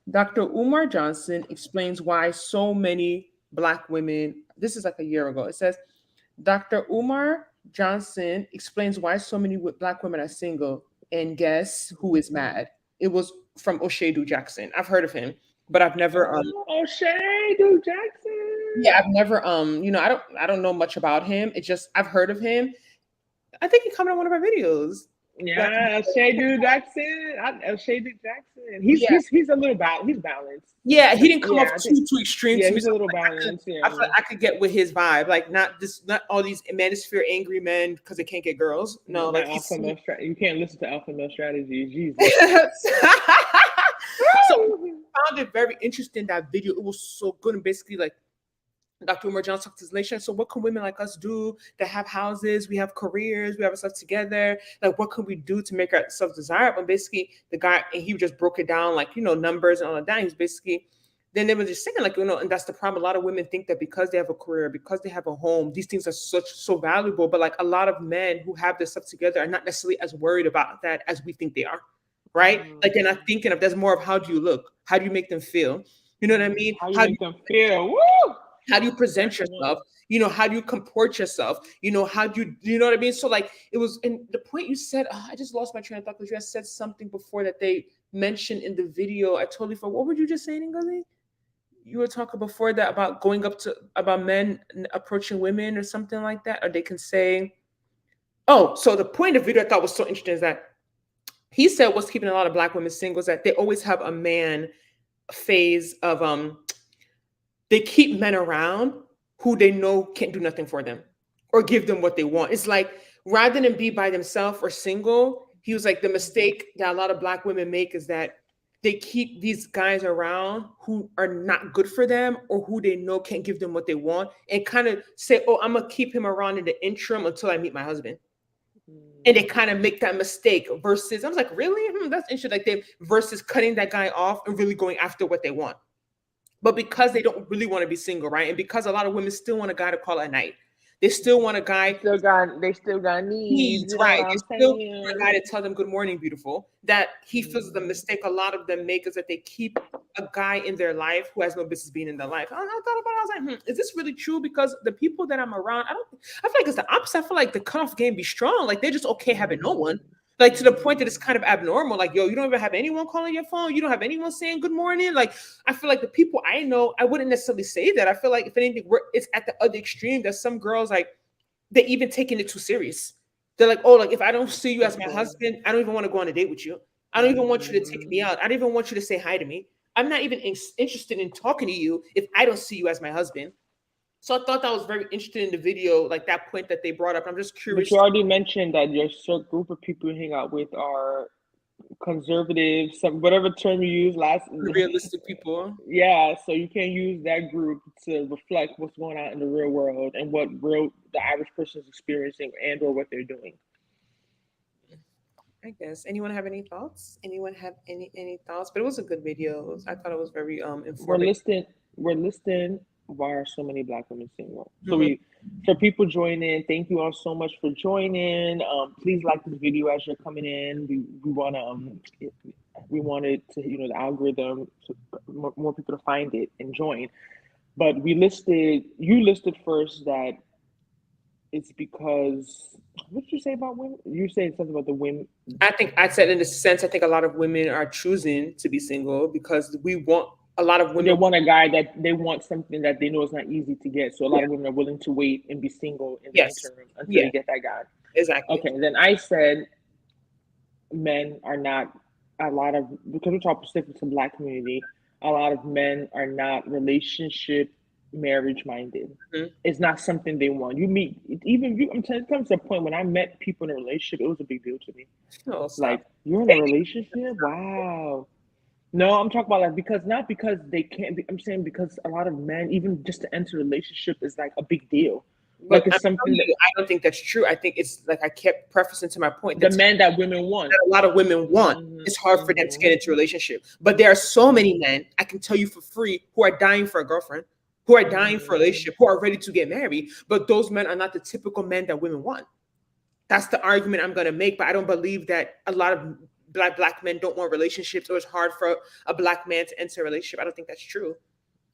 Dr. Umar Johnson explains why so many black women, this is like a year ago. It says Dr. Umar Johnson explains why so many black women are single, and guess who is mad? It was from O'Shea Jackson. I've heard of him, but I've never Oh, Shay, dude, Jackson. yeah, I've never I don't know much about him. It's just I've heard of him. I think he commented on one of our videos. Like, Yeah, Shay, dude, Jackson. Shay, dude, Jackson. He's yeah, he's he's a little He's balanced. yeah, he didn't come off Yeah, I think. too extreme Yeah, to me. he's a So little I balanced. I feel Yeah. like I could get with his vibe, like not all these manosphere angry men because they can't get girls. No, That like alpha he's male strategy. You can't listen to alpha male strategy. Jesus. so I found it very interesting that video. It was so good and basically like Dr. Umar Johnson talked to his nation. So what can women like us do that have houses, we have careers, we have stuff together? Like what can we do to make ourselves desirable? And basically the guy and he just broke it down like numbers and all of that. He was basically then they were just saying like and that's the problem. A lot of women think that because they have a career, because they have a home, these things are so valuable. But like a lot of men who have this stuff together are not necessarily as worried about that as we think they are. Right? Like they're not thinking of there's more of how do you look? How do you make them feel? You know what I mean? How you make them feel? Woo! How do you present That's the one. yourself? How do you comport yourself? How do you know what I mean? So like it was and the point you said, I just lost my train of thought because you had said something before that they mentioned in the video. I totally forgot. What were you just saying, Ngozi? You were talking before that about going up to about men approaching women or something like that, or they can say, oh, so the point of the video I thought was so interesting is that he said what's keeping a lot of black women single is that they always have a man phase of they keep men around who they know can't do nothing for them or give them what they want. It's like rather than be by themselves or single, he was like the mistake that a lot of black women make is that they keep these guys around who are not good for them or who they know can't give them what they want and kind of say, oh, I'm gonna keep him around in the interim until I meet my husband. And they kind of make that mistake versus I was like, really? That's interesting. Like they versus cutting that guy off and really going after what they want. But because they don't really want to be single, right? And because a lot of women still want a guy to call at night, they still want a guy They still got needs. needs, You know what right? I'm They still want a saying? guy to tell them good morning, beautiful. That he feels the mistake a lot of them make is that they keep a guy in their life who has no business being in their life. I thought about it. I was like, is this really true? Because the people that I'm around, I feel like it's the opposite. I feel like the cutoff game be strong. Like they're just okay having no one. Like to the point that it's kind of abnormal. Like, yo, you don't even have anyone calling your phone. You don't have anyone saying good morning. Like, I feel like the people I know, I wouldn't necessarily say that. I feel like if anything, it's at the other extreme. That some girls like they even taking it too serious. They're like, oh, like if I don't see you as my husband, I don't even want to go on a date with you. I don't even want you to take me out. I don't even want you to say hi to me. I'm not even interested in talking to you if I don't see you as my husband. So I thought that was very interesting in the video, like that point that they brought up. I'm just But curious. you already mentioned that your group of people you hang out with are conservative, some whatever term you use last. Realistic people. Yeah, so you can't use that group to reflect what's going on in the real world and what real the average person is experiencing and or what they're doing. I guess. Anyone have any thoughts? Anyone have any thoughts? But it was a good video. I thought it was very We're informative. listing we're listing why are so many black women single. So Mhm. we for people joining, thank you all so much for joining. Please like this video as you're coming in. We want to we wanted to the algorithm to more people to find it and join. But you listed first that it's because what did you say about women? You said something about the women. I think I said in a sense, I think a lot of women are choosing to be single because we want a lot of They women. want a guy that they want something that they know is not easy to get. So a lot Yeah. of women are willing to wait and be single in the Yes. interim until Yeah. they get that guy. Exactly. Okay, then I said men are not a lot of because we talk specifically to black community. A lot of men are not relationship marriage minded. Mhm. It's not something they want. You meet even you. I'm telling you, it comes to a point when I met people in a relationship, it was a big deal to me. Oh, stop. Like you're in a relationship, wow. No, I'm talking about like because not because they can't be. I'm saying because a lot of men, even just to enter a relationship, is like a big deal. But Like I'm it's something telling that you, I don't think that's true. I think it's like I kept prefacing to my point the that men that women want. a lot of women want. Hmm. It's hard for them to get into a relationship. But there are so many men, I can tell you for free, who are dying for a girlfriend, who are dying for a Hmm. relationship, who are ready to get married. But those men are not the typical men that women want. That's the argument I'm gonna make. But I don't believe that a lot of black men don't want relationships, or it's hard for a black man to enter a relationship. I don't think that's true.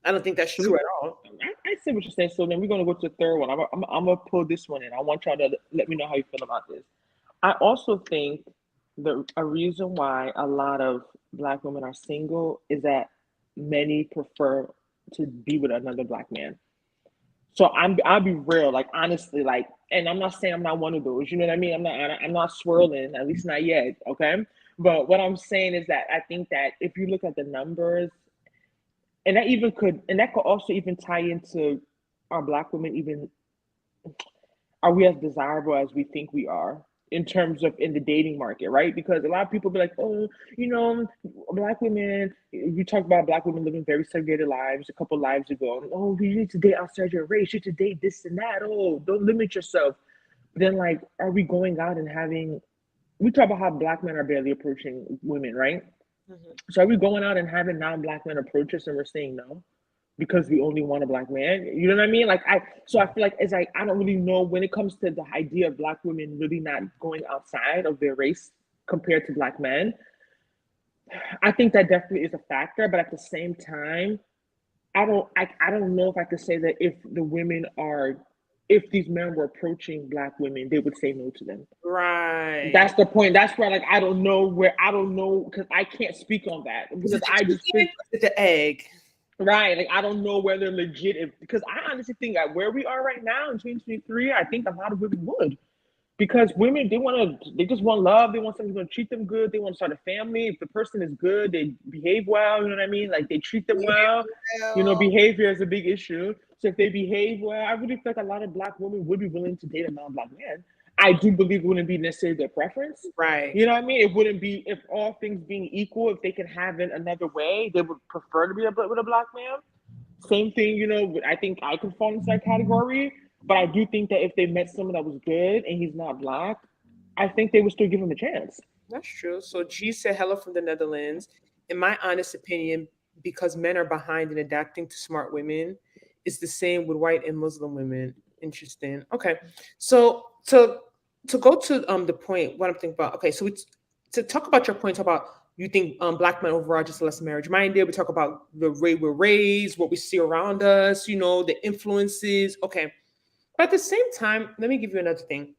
I don't think that's So true at all. I see what you're saying. So then we're gonna go to the third one. I'm gonna pull this one in. I want y'all to let me know how you feel about this. I also think a reason why a lot of black women are single is that many prefer to be with another black man. So I'll be real, like honestly, like, and I'm not saying I'm not one of those. You know what I mean? I'm not swirling, at least not yet. Okay, but what I'm saying is that I think that if you look at the numbers, and that could also even tie into are black women even are we as desirable as we think we are in terms of in the dating market, right? Because a lot of people be like, oh, black women, you talk about black women living very segregated lives a couple lives ago. Oh, you need to date outside your race, you need to date this and that. Oh, don't limit yourself. But then like, are we going out and having we talk about how black men are barely approaching women, right? Mhm. So are we going out and having non-black men approach us and we're saying no? Because we only want a black man. You know what I mean? So I feel like it's like I don't really know when it comes to the idea of black women really not going outside of their race compared to black men. I think that definitely is a factor, but at the same time, I don't know if I could say that if these men were approaching black women, they would say no to them. Right. That's the point. That's where like I don't know because I can't speak on that Is because it the I just chicken or is it the egg? right. Like I don't know whether legit because I honestly think that where we are right now in 2023, I think a lot of women would. Because women they just want love, they want someone who's gonna treat them good, they want to start a family. If the person is good, they behave well, you know what I mean? Like they treat them well. Well, Behavior is a big issue. So if they behave well, I really feel like a lot of black women would be willing to date a non-black man. I do believe it wouldn't be necessarily their preference. right. You know what I mean? It wouldn't be if all things being equal, if they can have it another way, they would prefer to be with a black man. Same thing, I think I could fall into that category, but I do think that if they met someone that was good and he's not black, I think they would still give him a chance. That's true. So G said hello from the Netherlands. In my honest opinion, because men are behind in adapting to smart women, it's the same with white and Muslim women. Interesting. Okay. So to go to the point, what I'm thinking about. Okay, so it's to talk about your point about you think black men overall are just less marriage minded. We talk about the way we're raised, what we see around us, the influences. Okay. But at the same time, let me give you another thing.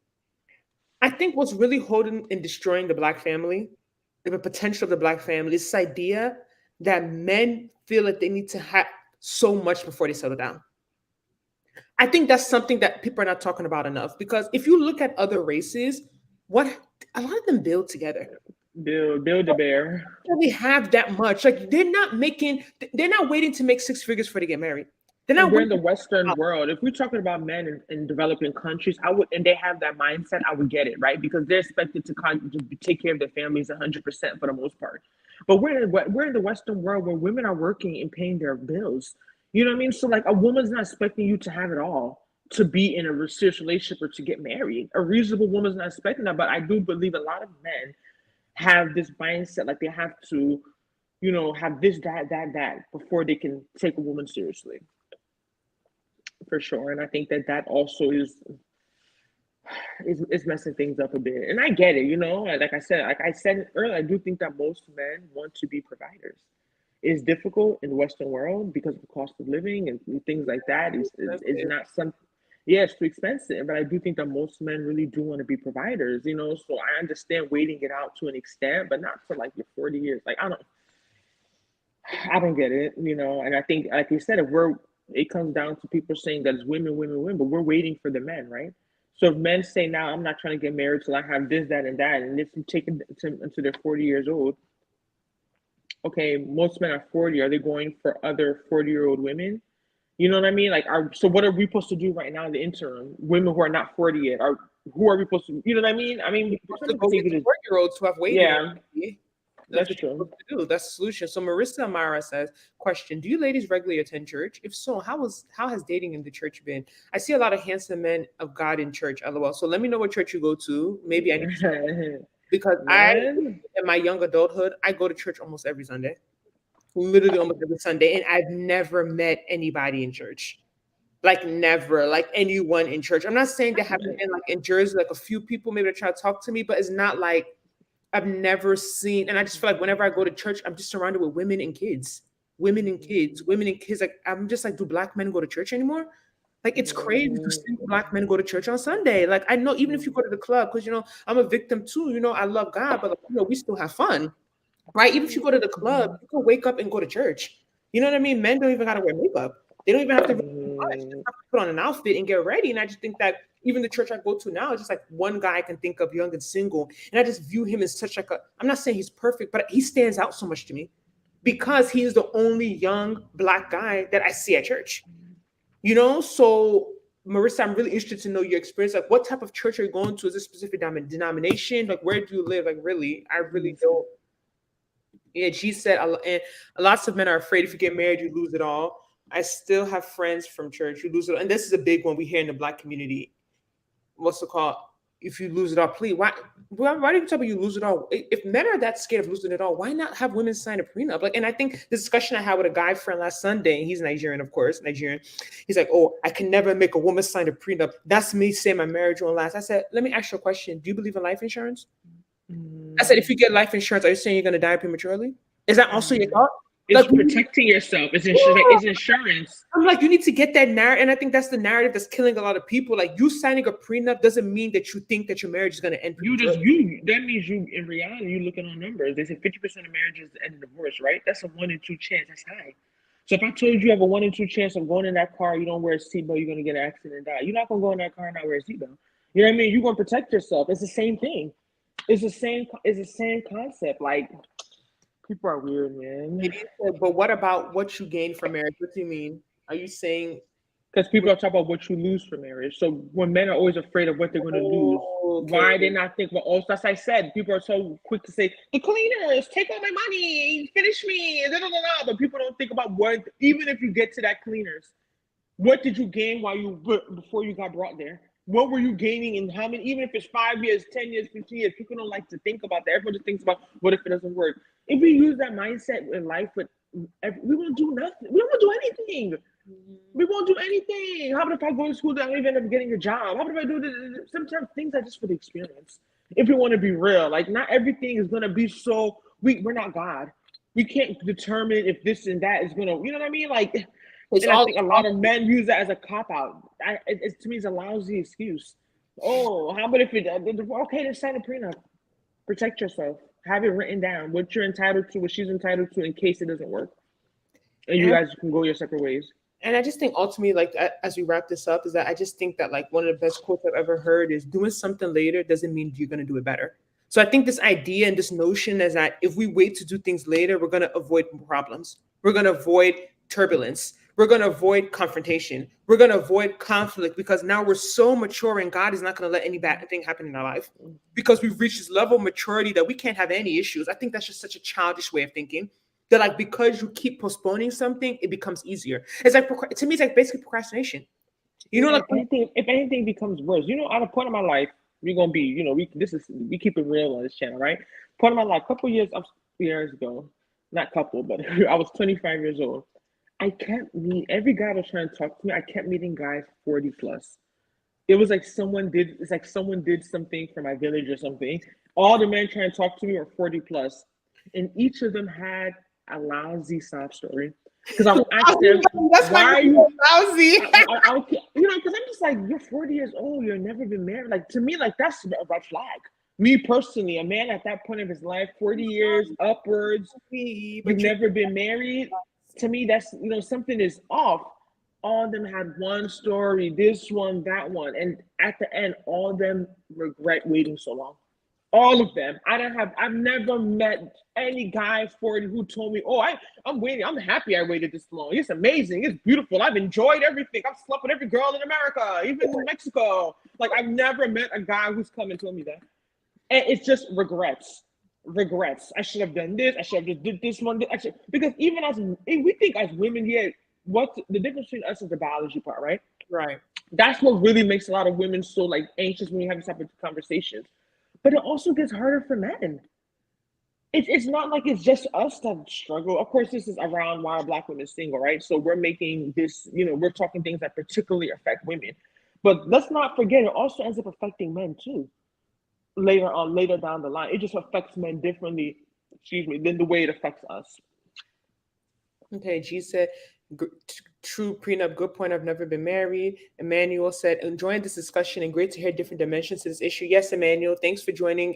I think what's really holding and destroying the black family, the potential of the black family, is this idea that men feel that they need to have so much before they settle down. I think that's something that people are not talking about enough, because if you look at other races, what a lot of them build together. Build a bear. Really have that much. Like they're not waiting to make six figures before they get married. They're And not we're in the waiting. Western world. If we're talking about men in developing countries, I would, and they have that mindset, I would get it, right? Because they're expected to take care of their families 100% for the most part. But we're in the Western world where women are working and paying their bills. You know what I mean? So like a woman's not expecting you to have it all to be in a serious relationship or to get married. A reasonable woman's not expecting that. But I do believe a lot of men have this mindset like they have to, have this, that before they can take a woman seriously, for sure. And I think that also is messing things up a bit. And I get it, like I said earlier, I do think that most men want to be providers. It's difficult in the Western world because of the cost of living and things like that. It's not some, yeah, it's too expensive. But I do think that most men really do want to be providers. So I understand waiting it out to an extent, but not for like your 40 years. Like I don't get it. And I think, like you said, it comes down to people saying that it's women, women, women, but we're waiting for the men, right? So if men say now, I'm not trying to get married till I have this, that, and that, and it's taken until they're 40 years old. Okay, most men are 40. Are they going for other 40-year-old women? You know what I mean? Like, so what are we supposed to do right now in the interim? Women who are not 40 yet, who are we supposed to? You know what I mean? I mean, To some go people get think it the is. 40-year-olds who have waited Yeah, already. That's that's what you're true. supposed to do. That's the solution. So Marissa Amara says, question, do you ladies regularly attend church? If so, how has dating in the church been? I see a lot of handsome men of God in church, LOL. So let me know what church you go to. Maybe I need to, because Man, in my young adulthood, I go to church almost every Sunday. Literally almost every Sunday. And I've never met anybody in church. Like never, like anyone in church. I'm not saying there haven't been like in Jersey, like a few people maybe that try to talk to me, but it's not like I've never seen. And I just feel like whenever I go to church, I'm just surrounded with women and kids, women and kids, women and kids. Like I'm just like, do black men go to church anymore? Like it's crazy to see black men go to church on Sunday. Like I know even if you go to the club, because I'm a victim too. I love God, but we still have fun, right? Even if you go to the club, you can wake up and go to church. You know what I mean? Men don't even gotta wear makeup. They don't even have to really do much. They just have to put on an outfit and get ready. And I just think that even the church I go to now is just like one guy I can think of, young and single. And I just view him as such like I'm not saying he's perfect, but he stands out so much to me because he is the only young black guy that I see at church. So Marissa, I'm really interested to know your experience. Like, what type of church are you going to? Is this specific denomination? Like, where do you live? Like, really, I really don't. Yeah, she said, and lots of men are afraid if you get married, you lose it all. I still have friends from church who lose it all. And this is a big one we hear in the black community. What's it called? If you lose it all, please, why do you tell me you lose it all? If men are that scared of losing it all, why not have women sign a prenup? Like, and I think the discussion I had with a guy friend last Sunday, and he's Nigerian, of course, Nigerian. He's like, oh, I can never make a woman sign a prenup. That's me saying my marriage won't last. I said, let me ask you a question. Do you believe in life insurance? I said, if you get life insurance, are you saying you're going to die prematurely? Is that also your thought? it's Like, protecting yourself. It's insurance. I'm like, you need to get that narrative. And I think that's the narrative that's killing a lot of people. Like, you signing a prenup doesn't mean that you think that your marriage is going to end prematurely. That means you, in reality, you're looking on numbers. They say 50% of marriages end in divorce, right? That's a 1 in 2 chance. That's high. So if I told you have a 1 in 2 chance of going in that car, you don't wear a seatbelt, you're gonna get an accident and die. You're not gonna go in that car and not wear a seatbelt. You know what I mean? You're gonna protect yourself. It's the same thing. It's the same concept. Like, people are weird, man. But what about what you gain from marriage? What do you mean? Are you saying, Because people are talking about what you lose from marriage. So when men are always afraid of what they're going to lose, oh, okay. why they not think? Well, also, as I said, people are so quick to say the cleaners take all my money, finish me, and but people don't think about what. Even if you get to that cleaners, what did you gain before you got brought there? What were you gaining and how many? Even if it's 5 years, 10 years, 15 years, people don't like to think about that. Everyone just thinks about what if it doesn't work. If we use that mindset in life, we won't do nothing. We won't do anything. We won't do anything. How about if I go to school that I don't even end up getting a job? How about if I do this? Sometimes things are just for the experience. If you want to be real, like not everything is gonna be so. We're not God. We can't determine if this and that is gonna. You know what I mean? Like, It's and I all think a lot of men use that as a cop out. To me, it's a lousy excuse. Oh, how about if it okay, then sign a prenup. Protect yourself. Have it written down what you're entitled to, what she's entitled to in case it doesn't work. And you And guys can go your separate ways. I just think ultimately, like as we wrap this up, is that I just think that like one of the best quotes I've ever heard is doing something later doesn't mean you're gonna do it better. So I think this idea and this notion is that if we wait to do things later, we're gonna avoid problems. We're gonna avoid turbulence. We're gonna avoid confrontation. We're gonna avoid conflict because now we're so mature and God is not gonna let any bad thing happen in our life because we've reached this level of maturity that we can't have any issues. I think that's just such a childish way of thinking that like because you keep postponing something, it becomes easier. It's like to me, it's like basically procrastination. You know, Yeah, like if anything becomes worse, at a point in my life, we're gonna be, we keep it real on this channel, right? Point in my life, couple years ago, not couple, but I was 25 years old. I kept meet every guy that was trying to talk to me. I kept meeting guys 40 plus. It was like someone did something for my village or something. All the men trying to talk to me were 40 plus, and each of them had a lousy sob story. Because I would ask them, that's why my are you lousy. because I'm just like, you're 40 years old, you've never been married. Like to me, like that's a red flag. Me personally, a man at that point of his life, 40 years upwards, you've But never been married. To me, that's something is off. All of them had one story, this one, that one, and at the end, all of them regret waiting so long. All of them. I've never met any guy 40 who told me, oh, I'm waiting. I'm happy I waited this long. It's amazing. It's beautiful. I've enjoyed everything. I've slept with every girl in America, even in Mexico. Like I've never met a guy who's come and told me that. And it's just regrets. Regrets. I should have done this. I should have just did this one. Because even as we think as women here, what's the difference between us is the biology part, right? right. That's what really makes a lot of women so like anxious when you have these type of conversations. But it also gets harder for men. It's not like it's just us that struggle. Of course, this is around why Black women single, right? So we're making this, we're talking things that particularly affect women. But let's not forget, it also ends up affecting men too. Later down the line, it just affects men differently. Excuse me, than the way it affects us. Okay, G said, true prenup, good point. I've never been married. Emmanuel said, enjoying this discussion and great to hear different dimensions to this issue. Yes, Emmanuel, thanks for joining.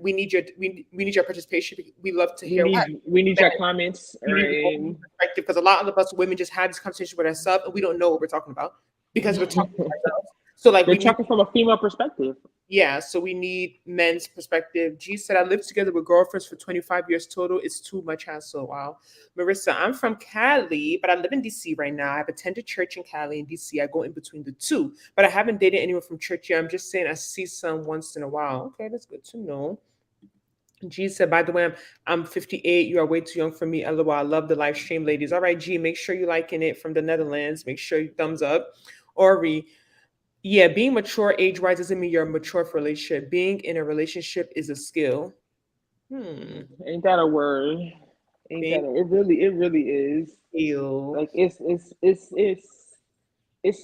We need your participation. We love to hear. We need your comments, right? Perspective because a lot of us women just have this conversation with ourselves and we don't know what we're talking about because we're talking to ourselves. So like we're talking from a female perspective. Yeah, so we need men's perspective. G said, I lived together with girlfriends for 25 years total. It's too much hassle. Wow. Marissa, I'm from Cali, but I live in DC right now. I've attended church in Cali and DC. I go in between the two, but I haven't dated anyone from church yet. I'm just saying I see some once in a while. Okay, that's good to know. G said, by the way, I'm 58. You are way too young for me. LOL. I love the live stream, ladies. All right, G, make sure you liking it from the Netherlands. Make sure you thumbs up. Ori, yeah, being mature age-wise doesn't mean you're mature for a relationship. Being in a relationship is a skill. Ain't that a word? Ain't Being that it really is. skill. Like it's a is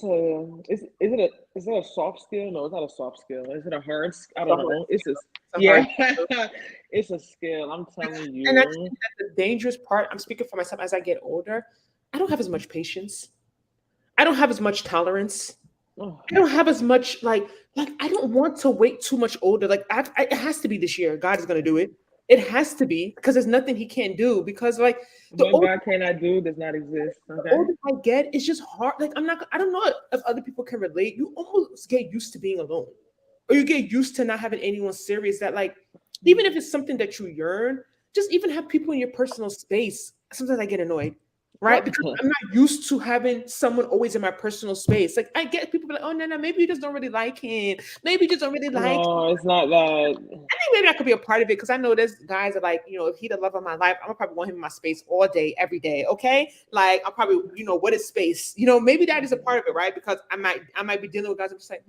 it a soft skill? No, it's not a soft skill. Is it a hard? I don't know. It's a yeah. It's a skill. I'm telling you. And I think that the dangerous part, I'm speaking for myself as I get older, I don't have as much patience. I don't have as much tolerance. I don't have as much like I don't want to wait too much older. Like it has to be this year. God is gonna do it. It has to be because there's nothing He can't do. Because like what God cannot do does not exist. Okay? The older I get, it's just hard. Like I don't know if other people can relate. You almost get used to being alone, or you get used to not having anyone serious. That like even if it's something that you yearn, just even have people in your personal space. Sometimes I get annoyed. Right, because I'm not used to having someone always in my personal space. Like I get people like, oh no, maybe you just don't really like him. Maybe you just don't really like. No, it's not that. I think maybe that could be a part of it because I know there's guys that like, if he the love of my life, I'm gonna probably want him in my space all day, every day. Okay, like I'll probably, what is space? Maybe that is a part of it, right? Because I might be dealing with guys. I'm just like,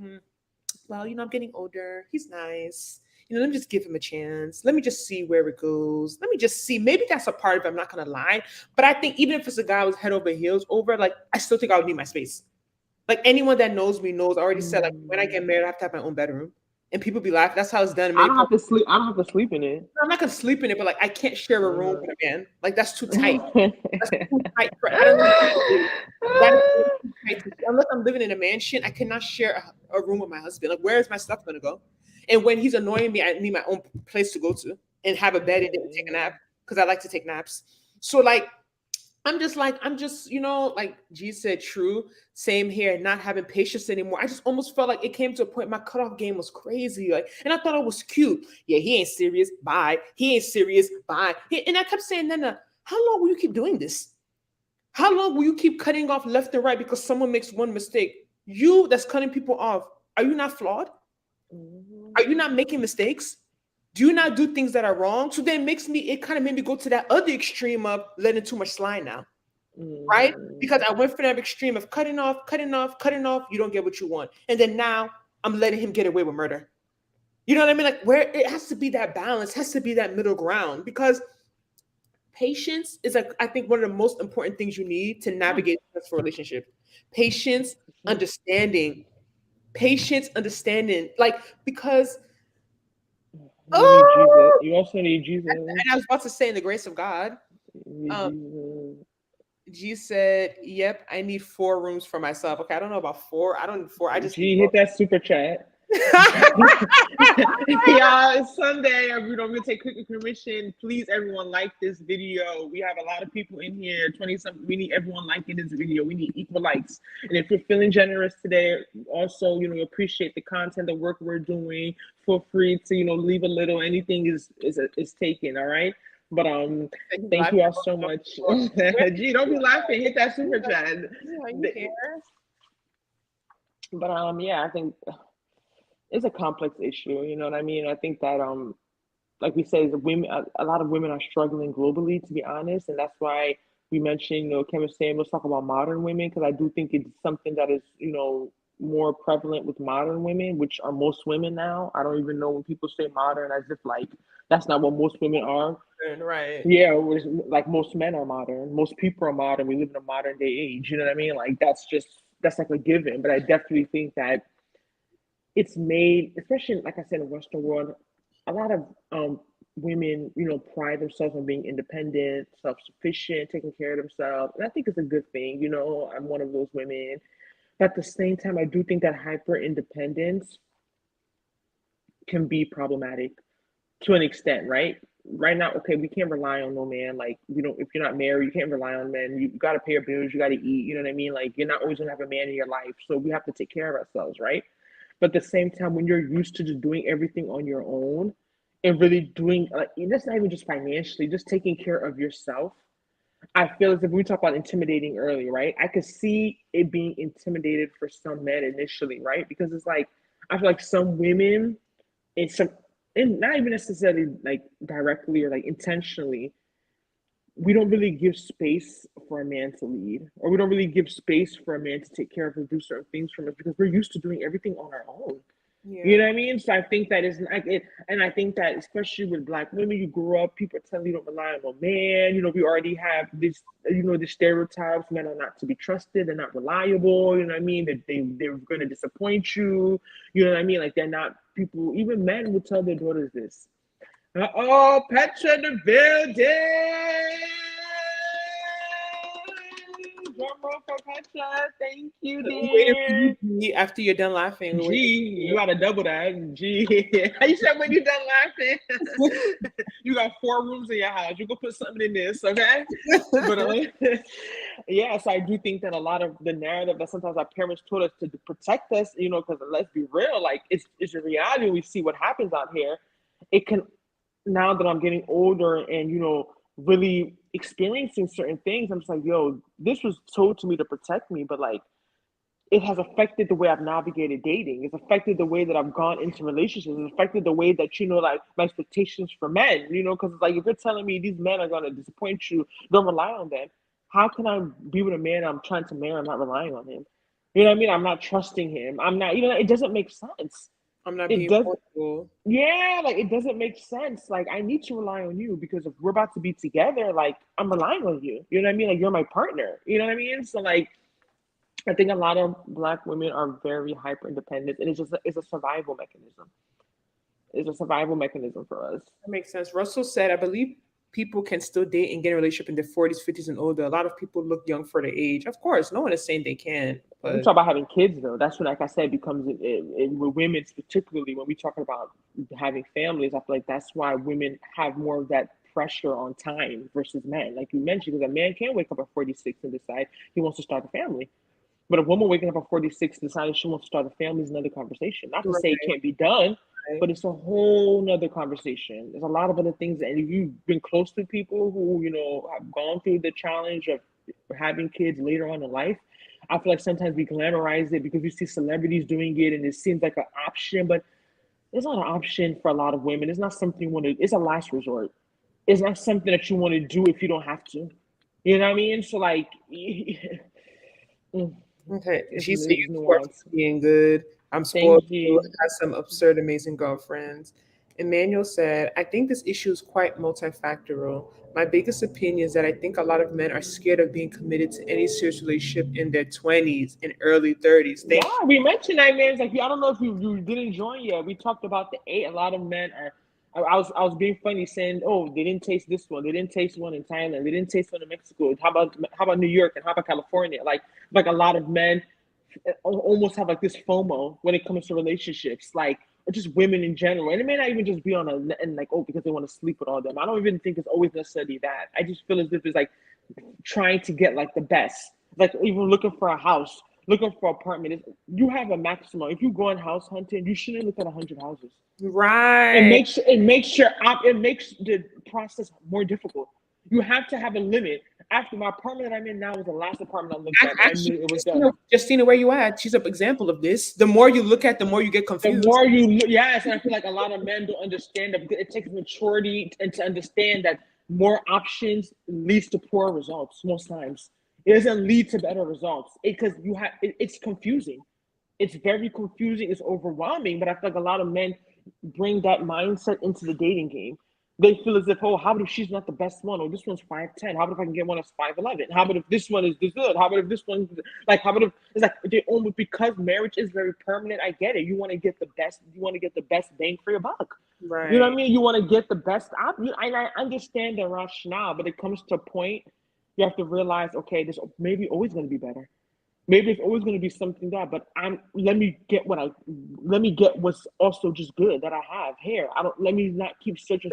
well, I'm getting older. He's nice. Let me just give him a chance. Let me just see where it goes. Let me just see. Maybe that's a part of it. I'm not going to lie. But I think even if it's a guy who's head over heels over, like, I still think I would need my space. Like, anyone that knows me knows, I already said, like, when I get married, I have to have my own bedroom. And people be laughing. That's how it's done. I don't have to sleep. I don't have to sleep in it. I'm not going to sleep in it, but, like, I can't share a room with a man. Like, that's too tight. That's too tight for, I don't know. I'm unless I'm living in a mansion, I cannot share a room with my husband. Like, where is my stuff gonna go? And when he's annoying me, I need my own place to go to and have a bed and then take a nap because I like to take naps. So like I'm just, like G said, true. Same here, not having patience anymore. I just almost felt like it came to a point my cutoff game was crazy. Like, and I thought it was cute. Yeah, he ain't serious. Bye. He ain't serious. Bye. And I kept saying, Nana, how long will you keep doing this? How long will you keep cutting off left and right because someone makes one mistake? You that's cutting people off, are you not flawed? Are you not making mistakes? Do you not do things that are wrong? So then it kind of made me go to that other extreme of letting too much slide now. Right? Because I went for that extreme of cutting off, you don't get what you want. And then now I'm letting him get away with murder. You know what I mean? Like, where it has to be that balance, has to be that middle ground, because patience is, like, I think one of the most important things you need to navigate a successful relationship. Patience, understanding, like, because you also need Jesus. And I was about to say, in the grace of God, G said, "Yep, I need 4 rooms for myself." Okay, I don't know about 4. I don't need 4. I just G hit that super chat. Yeah, it's Sunday. We're gonna take quick permission. Please, everyone, like this video. We have a lot of people in here. 20-something. We need everyone liking this video. We need equal likes. And if you're feeling generous today, also, appreciate the content, the work we're doing. Feel free to, leave a little. Anything is taken. All right. But thank you all so much. G, don't be laughing. Hit that super chat. But yeah, I think it's a complex issue. You know what I mean? I think that like we said, a lot of women are struggling globally, to be honest, and that's why we mentioned, Kevin Samuels talk about modern women, because I do think it's something that is, more prevalent with modern women, which are most women now. I don't even know when people say modern as if like that's not what most women are. Right. Yeah, like most men are modern. Most people are modern. We live in a modern day age. You know what I mean? Like that's like a given. But I definitely think that it's made, especially like I said, in the Western world, a lot of women, pride themselves on being independent, self-sufficient, taking care of themselves. And I think it's a good thing. I'm one of those women. But at the same time, I do think that hyper independence can be problematic to an extent, right? Right now, okay, we can't rely on no man. Like, if you're not married, you can't rely on men. You got to pay your bills, you got to eat. You know what I mean? Like, you're not always gonna have a man in your life, so we have to take care of ourselves, right? But at the same time, when you're used to just doing everything on your own and really doing, like, that's not even just financially, just taking care of yourself. I feel as if we talked about intimidating earlier, right? I could see it being intimidated for some men initially, right? Because it's like, I feel like some women, and not even necessarily like directly or like intentionally, we don't really give space for a man to lead, or we don't really give space for a man to take care of and do certain things from us because we're used to doing everything on our own. Yeah. You know what I mean? So I think that is like it, and I think that especially with Black women, you grew up, people are telling you don't rely on a man. We already have this, the stereotypes: men are not to be trusted, they're not reliable. You know what I mean? That they're going to disappoint you. You know what I mean? Like they're not people. Even men would tell their daughters this. Oh, Petra in the building. Drum roll for Petra. Thank you, dear. G, after you're done laughing. G, you gotta double that. G. You said when you're done laughing. You got 4 rooms in your house. You go put something in this, okay? But yeah, so I do think that a lot of the narrative that sometimes our parents told us to protect us, because let's be real, like it's a reality. We see what happens out here. It can, now that I'm getting older and really experiencing certain things, I'm just like, yo, this was told to me to protect me, but like it has affected the way I've navigated dating. It's affected the way that I've gone into relationships. It's affected the way that, like my expectations for men, because it's like, if you're telling me these men are going to disappoint you, don't rely on them. How can I be with a man I'm trying to marry? I'm not relying on him. You know what I mean? I'm not trusting him. I'm not, it doesn't make sense. I'm not being forceful. Yeah, like it doesn't make sense. Like I need to rely on you because if we're about to be together, like I'm relying on you. You know what I mean? Like you're my partner. You know what I mean? So like, I think a lot of Black women are very hyper independent, and it's a survival mechanism. It's a survival mechanism for us. That makes sense. Russell said, I believe people can still date and get a relationship in their 40s, 50s, and older. A lot of people look young for their age. Of course, no one is saying they can't, When we But talk about having kids, though, that's when, like I said, becomes with women, particularly when we talk about having families. I feel like that's why women have more of that pressure on time versus men. Like you mentioned, because a man can wake up at 46 and decide he wants to start a family. But a woman waking up at 46 deciding she wants to start a family is another conversation. Not to say it right, can't be done, right. but it's a whole nother conversation. There's a lot of other things, and if you've been close to people who have gone through the challenge of having kids later on in life, I feel like sometimes we glamorize it because we see celebrities doing it, and it seems like an option, but it's not an option for a lot of women. It's not something you want to. It's a last resort. It's not something that you want to do if you don't have to. You know what I mean? So like, Okay. it's, She said you it's two are nuanced. being good. I'm spoiled Thank too. you. Has some absurd, amazing girlfriends. Emmanuel said, I think this issue is quite multifactorial. My biggest opinion is that I think a lot of men are scared of being committed to any serious relationship in their 20s and early 30s. Yeah, Thank we mentioned that, man. It's like I don't know if you didn't join yet. We talked about the eight. A lot of men are. I was being funny saying, oh, they didn't taste this one. They didn't taste one in Thailand. They didn't taste one in Mexico. How about New York and how about California? Like a lot of men almost have like this FOMO when it comes to relationships, like or just women in general. And it may not even just be on a and like because they want to sleep with all of them. I don't even think it's always necessarily that. I just feel as if it's like trying to get like the best. Like even looking for a house, looking for an apartment. You have a maximum. If you go on house hunting, you shouldn't look at 100 houses. you. It Right. makes it makes your it makes the process more difficult. You have to have a limit. After my apartment that I'm in now was the last apartment I looked at, and I Actually, knew it was done. Justina, where you at? She's an example of this. The more you look at, the more you get The confused. more you yes, and I feel like a lot of men don't understand that because it takes maturity and to understand that more options leads to poor results most times. It doesn't lead to better results because it's confusing. It's very confusing. It's overwhelming. But I feel like a lot of men bring that mindset into the dating game. They feel as if, oh, how about if she's not the best one? Or this one's 5'10"? How about if I can get one that's 5'11"? How about if this one is this good? How about if this one, like, how about if it's like they almost because marriage is very permanent? I get it. You want to get the best. You want to get the best bang for your buck. You know what Right. I mean? You want to get the best out. And I understand the rationale, but it comes to a point you have to realize, okay, this maybe always going to be better. Maybe it's always going to be something that, but let me get what's also just good that I have here. I don't let me not keep searching.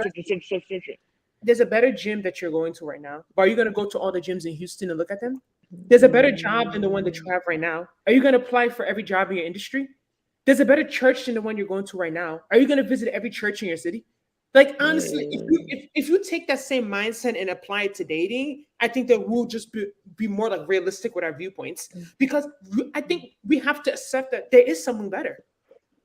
There's a better gym that you're going to right now. But are you going to go to all the gyms in Houston and look at them? There's a better job than the one that you have right now. Are you going to apply for every job in your industry? There's a better church than the one you're going to right now. Are you going to visit every church in your city? Like honestly, if you take that same mindset and apply it to dating, I think that we'll just be more like realistic with our viewpoints because I think we have to accept that there is something better.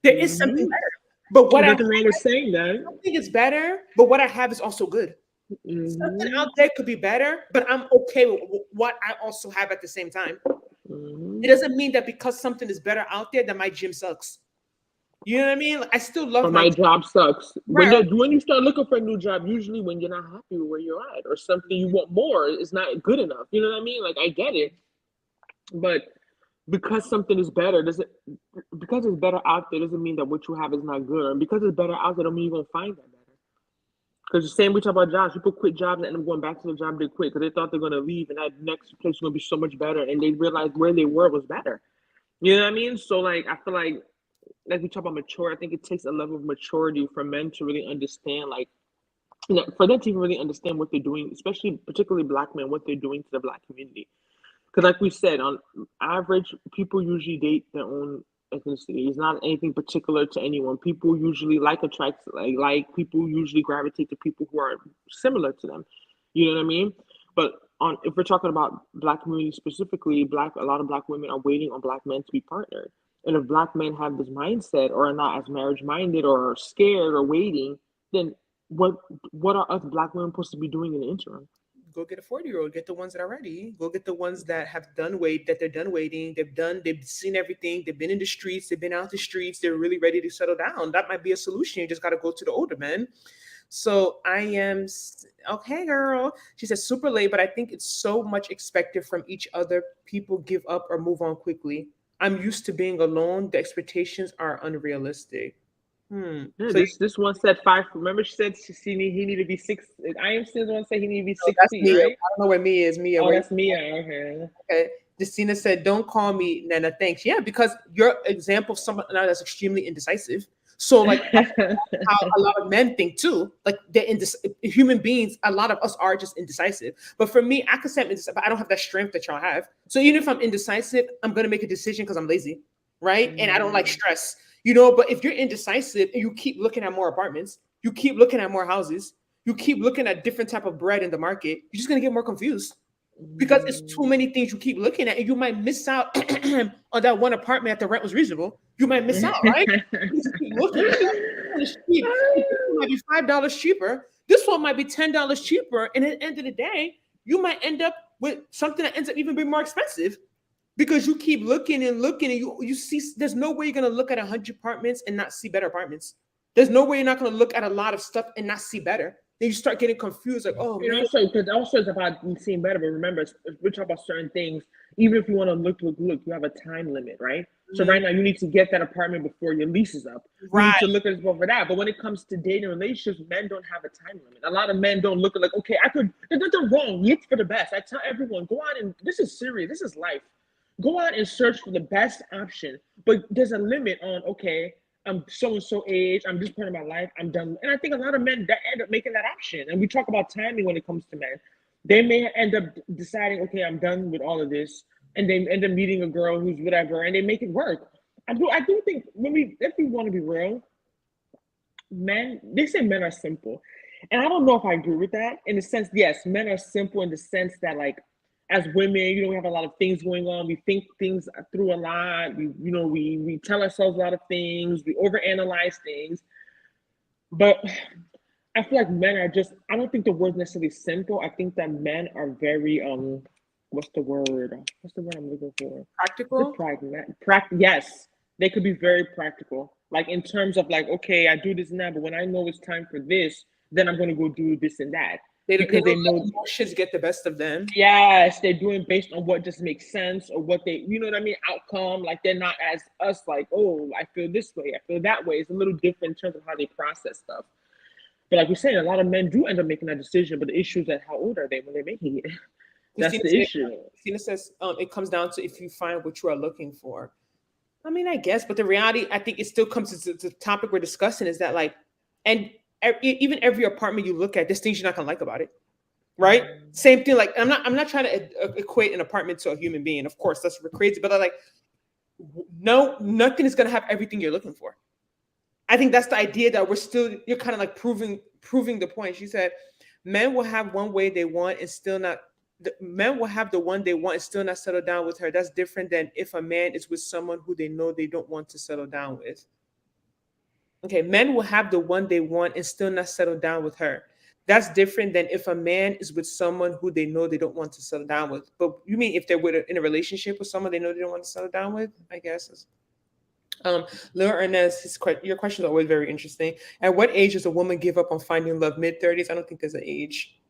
There is something Mm-hmm. better. But what I Nothing wrong with saying that. don't think it's better, but what I have is also good. Something Mm-hmm. out there could be better, but I'm okay with what I also have at the same time. Mm-hmm. It doesn't mean that because something is better out there that my gym sucks. You know what I mean? Like, I still love Or my my gym. job sucks. When Right. you start looking for a new job, usually when you're not happy with where you're at, or something you want more is not good enough. You know what I mean? Like I get it, but because something is better doesn't because it's better out there doesn't mean that what you have is not good. And because it's better out there, don't mean you're gonna find that better. Because the same we talk about jobs, people quit jobs and end up going back to the job they quit because they thought they're gonna leave and that next place is gonna be so much better, and they realized where they were was better. You know what I mean? So like I feel like we talk about mature, I think it takes a level of maturity for men to really understand, like for them to even really understand what they're doing, especially particularly black men, what they're doing to the black community. Because, like we said, on average, people usually date their own ethnicity. It's not anything particular to anyone. People usually like people usually gravitate to people who are similar to them. You know what I mean? But on if we're talking about black community specifically, a lot of black women are waiting on black men to be partnered. And if black men have this mindset or are not as marriage minded or are scared or waiting, then what what are us black women supposed to be doing in the interim? Go get a 40-year-old. Get the ones that are ready. Go get the ones that have that they're done waiting. They've seen everything. They've been in the streets. They've been out the streets. They're really ready to settle down. That might be a solution. You just got to go to the older men. So I am okay, girl. She said super late, but I think it's so much expected from each other. People give up or move on quickly. I'm used to being alone. The expectations are unrealistic. Yeah, So this one said five. Remember, she said he needed to be six. I am still the one say he need to be no, six that's feet, Mia. I right? don't know where Mia is. Mia, Oh, where? that's Mia. Okay. Okay. Justina said, "Don't call me Nana, thanks." Yeah, because your example of someone now that's extremely indecisive. So like how a lot of men think too. Like they're human beings. A lot of us are just indecisive. But for me, I could say I'm indecisive, but I don't have that strength that y'all have. So even if I'm indecisive, I'm gonna make a decision because I'm lazy, right? And I don't like stress, you know. But if you're indecisive and you keep looking at more apartments, you keep looking at more houses, you keep looking at different type of bread in the market, you're just gonna get more confused because it's too many things you keep looking at, and you might miss out on that one apartment that the rent was reasonable. You might miss out, right? You just keep looking. It's cheap. This one might be $5 cheaper. This one might be $10 cheaper, and at the end of the day, you might end up with something that ends up even being more expensive because you keep looking and looking, and you see. There's no way you're gonna look at 100 apartments and not see better apartments. There's no way you're not gonna look at a lot of stuff and not see better. Then you start getting confused, like, oh And man. also, because also it's about seeing better. But remember, we talk about certain things. Even if you want to look, you have a time limit, right? So right now, you need to get that apartment before your lease is up. You need Right. to look at it for that. But when it comes to dating relationships, men don't have a time limit. A lot of men don't look at like, okay, I could. There's nothing wrong. Look for the best. I tell everyone, go out and this is serious. This is life. Go out and search for the best option. But there's a limit on okay. I'm so and so age. I'm this point in my life. I'm done. And I think a lot of men that end up making that option. And we talk about timing when it comes to men. They may end up deciding, okay, I'm done with all of this, and they end up meeting a girl who's whatever, and they make it work. I do think if we want to be real, men, they say men are simple. And I don't know if I agree with that. In the sense, yes, men are simple in the sense that like as women, we have a lot of things going on. We think things through a lot. We tell ourselves a lot of things. We overanalyze things. But I feel like men are just I don't think the word necessarily simple. I think that men are very what's the word? What's the word I'm looking for? Practical. Yes, they could be very practical. Like in terms of like, okay, I do this now, but when I know it's time for this, then I'm gonna go do this and that They because they don't know. let emotions get the best of them. Yes, they're doing based on what just makes sense or what they, you know what I mean, outcome. Like they're not as us, like, oh, I feel this way, I feel that way. It's a little different in terms of how they process stuff. But like we're saying, a lot of men do end up making that decision. But the issue is that how old are they when they're making it? That's the issue. Christina says it comes down to if you find what you are looking for. I mean, I guess, but the reality, I think it still comes to the topic we're discussing is that like, and even every apartment you look at, there's things you're not gonna like about it, right? Same thing. Like, I'm not trying to equate an apartment to a human being. Of course, that's crazy, but like, no, nothing is gonna have everything you're looking for. I think that's the idea that you're kind of like proving the point. She said, men will have one way they want and still not. Men will have the one they want and still not settle down with her. That's different than if a man is with someone who they know they don't want to settle down with. Okay, men will have the one they want and still not settle down with her. That's different than if a man is with someone who they know they don't want to settle down with. But you mean if they're in a relationship with someone they know they don't want to settle down with? I guess. Lil Ernest, your question is always very interesting. At what age does a woman give up on finding love? Mid-30s? I don't think there's an age.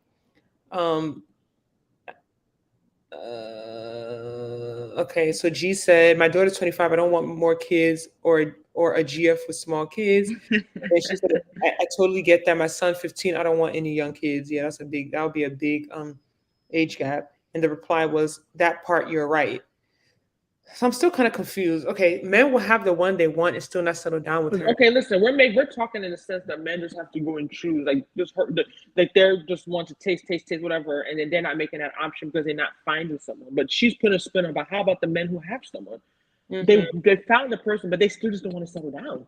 Okay, so G said, my daughter's 25. I don't want more kids or a GF with small kids. And she said, I totally get that. My son, 15. I don't want any young kids. Yeah, that would be a big age gap. And the reply was, that part, you're right. So I'm still kind of confused. Okay, men will have the one they want and still not settle down with her. Okay, listen, we're talking in the sense that men just have to go and choose, like just like they're just want to taste, whatever, and then they're not making that option because they're not finding someone. But she's putting a spin on about how about the men who have someone? They found the person, but they still just don't want to settle down.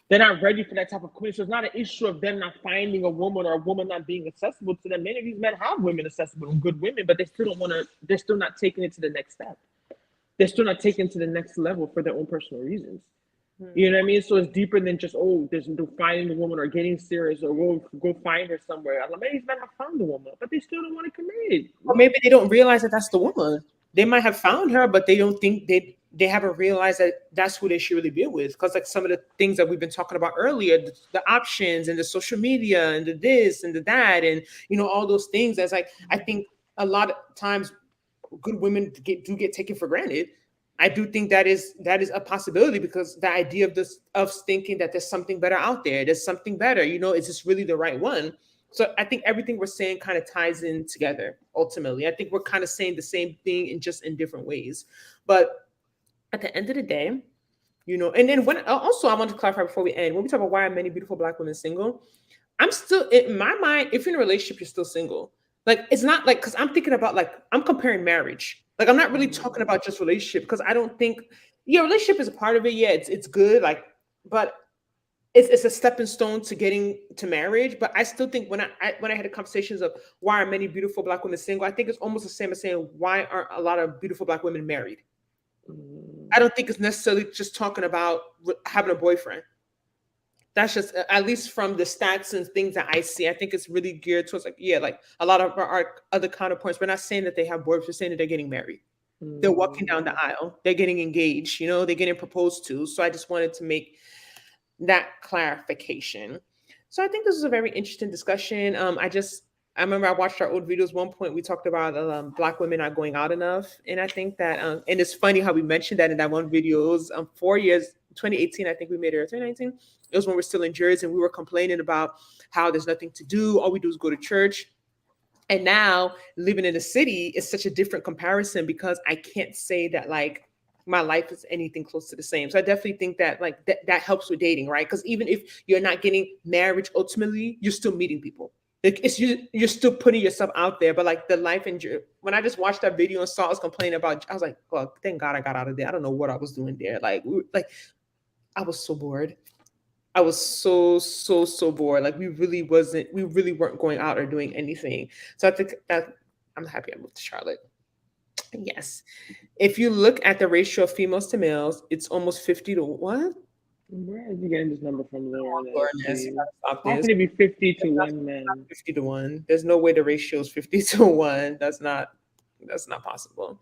They're not ready for that type of commitment. So it's not an issue of them not finding a woman or a woman not being accessible to them. Many of these men have women accessible and good women, but they still don't want to. They're still not taking it to the next step. They're still not taking it to the next level for their own personal reasons. You know what I mean? So it's deeper than just there's finding the woman or getting serious or go find her somewhere. I mean, these men have found the woman, but they still don't want to commit. Or maybe they don't realize that that's the woman. They might have found her, but they don't think they haven't realized that that's who they should really be with. Because like some of the things that we've been talking about earlier, the options and the social media and the this and the that, and all those things. That's like I think a lot of times good women do get taken for granted. I do think that is a possibility because the idea of thinking that there's something better out there, there's something better, is this really the right one? So I think everything we're saying kind of ties in together ultimately. I think we're kind of saying the same thing in just in different ways. But at the end of the day, and then when also I want to clarify before we end, when we talk about why are many beautiful black women single, I'm still in my mind, if you're in a relationship, you're still single. Like it's not like because I'm thinking about like I'm comparing marriage. Like I'm not really talking about just relationship because I don't think relationship is a part of it. Yeah, it's good. Like, but it's a stepping stone to getting to marriage. But I still think when I had the conversations of why are many beautiful black women single, I think it's almost the same as saying why aren't a lot of beautiful black women married. I don't think it's necessarily just talking about having a boyfriend. That's just at least from the stats and things that I see. I think it's really geared towards like like a lot of our other counterpoints. We're not saying that they have boyfriends. We're saying that they're getting married. They're walking down the aisle. They're getting engaged. They're getting proposed to. So I just wanted to make that clarification. So I think this is a very interesting discussion. I remember I watched our old videos. One point we talked about black women not going out enough, and I think that and it's funny how we mentioned that in that one video. It was 4 years, 2018. I think we made it, or 2019. It was when we're still in Jersey, and we were complaining about how there's nothing to do. All we do is go to church. And now living in the city is such a different comparison because I can't say that like my life is anything close to the same. So I definitely think that like that helps with dating, right? Because even if you're not getting marriage ultimately, you're still meeting people. Like you're still putting yourself out there. But like the life in when I just watched that video and saw us complaining about, I was like, well, thank God I got out of there. I don't know what I was doing there. Like I was so bored. I was so bored. Like we really weren't going out or doing anything. So I think that I'm happy I moved to Charlotte. Yes. If you look at the ratio of females to males, it's almost 50 to what? Where are you getting this number from, Lauren? Lawrence, you gotta stop How this. can it be 50 to It's not 1 man? 50 to 1. There's no way the ratio is 50 to 1. That's not possible.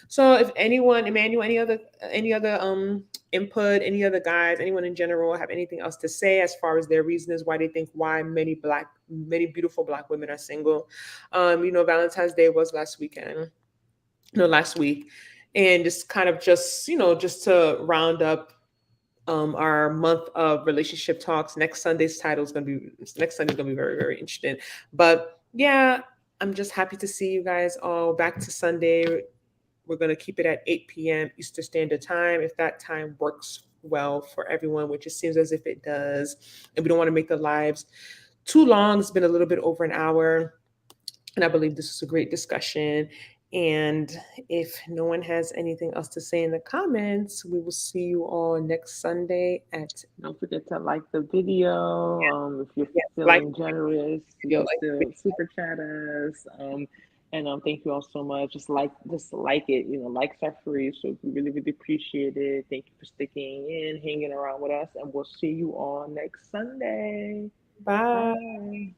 So if anyone, Emmanuel, any other input, any other guys, anyone in general have anything else to say as far as their reasons why they think why many beautiful black women are single. Valentine's Day was last weekend. No, last week. And just kind of just to round up our month of relationship talks. Next Sunday's gonna be very, very interesting. But yeah, I'm just happy to see you guys all back to Sunday. We're gonna keep it at 8 p.m. Eastern Standard Time if that time works well for everyone, which it seems as if it does. And we don't want to make the lives too long. It's been a little bit over an hour. And I believe this is a great discussion. And if no one has anything else to say in the comments, we will see you all next Sunday at. Don't forget to like the video. If you're Yes, like feeling generous, you video, can like still super chat us. And thank you all so much. Just like it. Likes are free, so we really, really appreciate it. Thank you for sticking in, hanging around with us, and we'll see you all next Sunday. bye. Bye.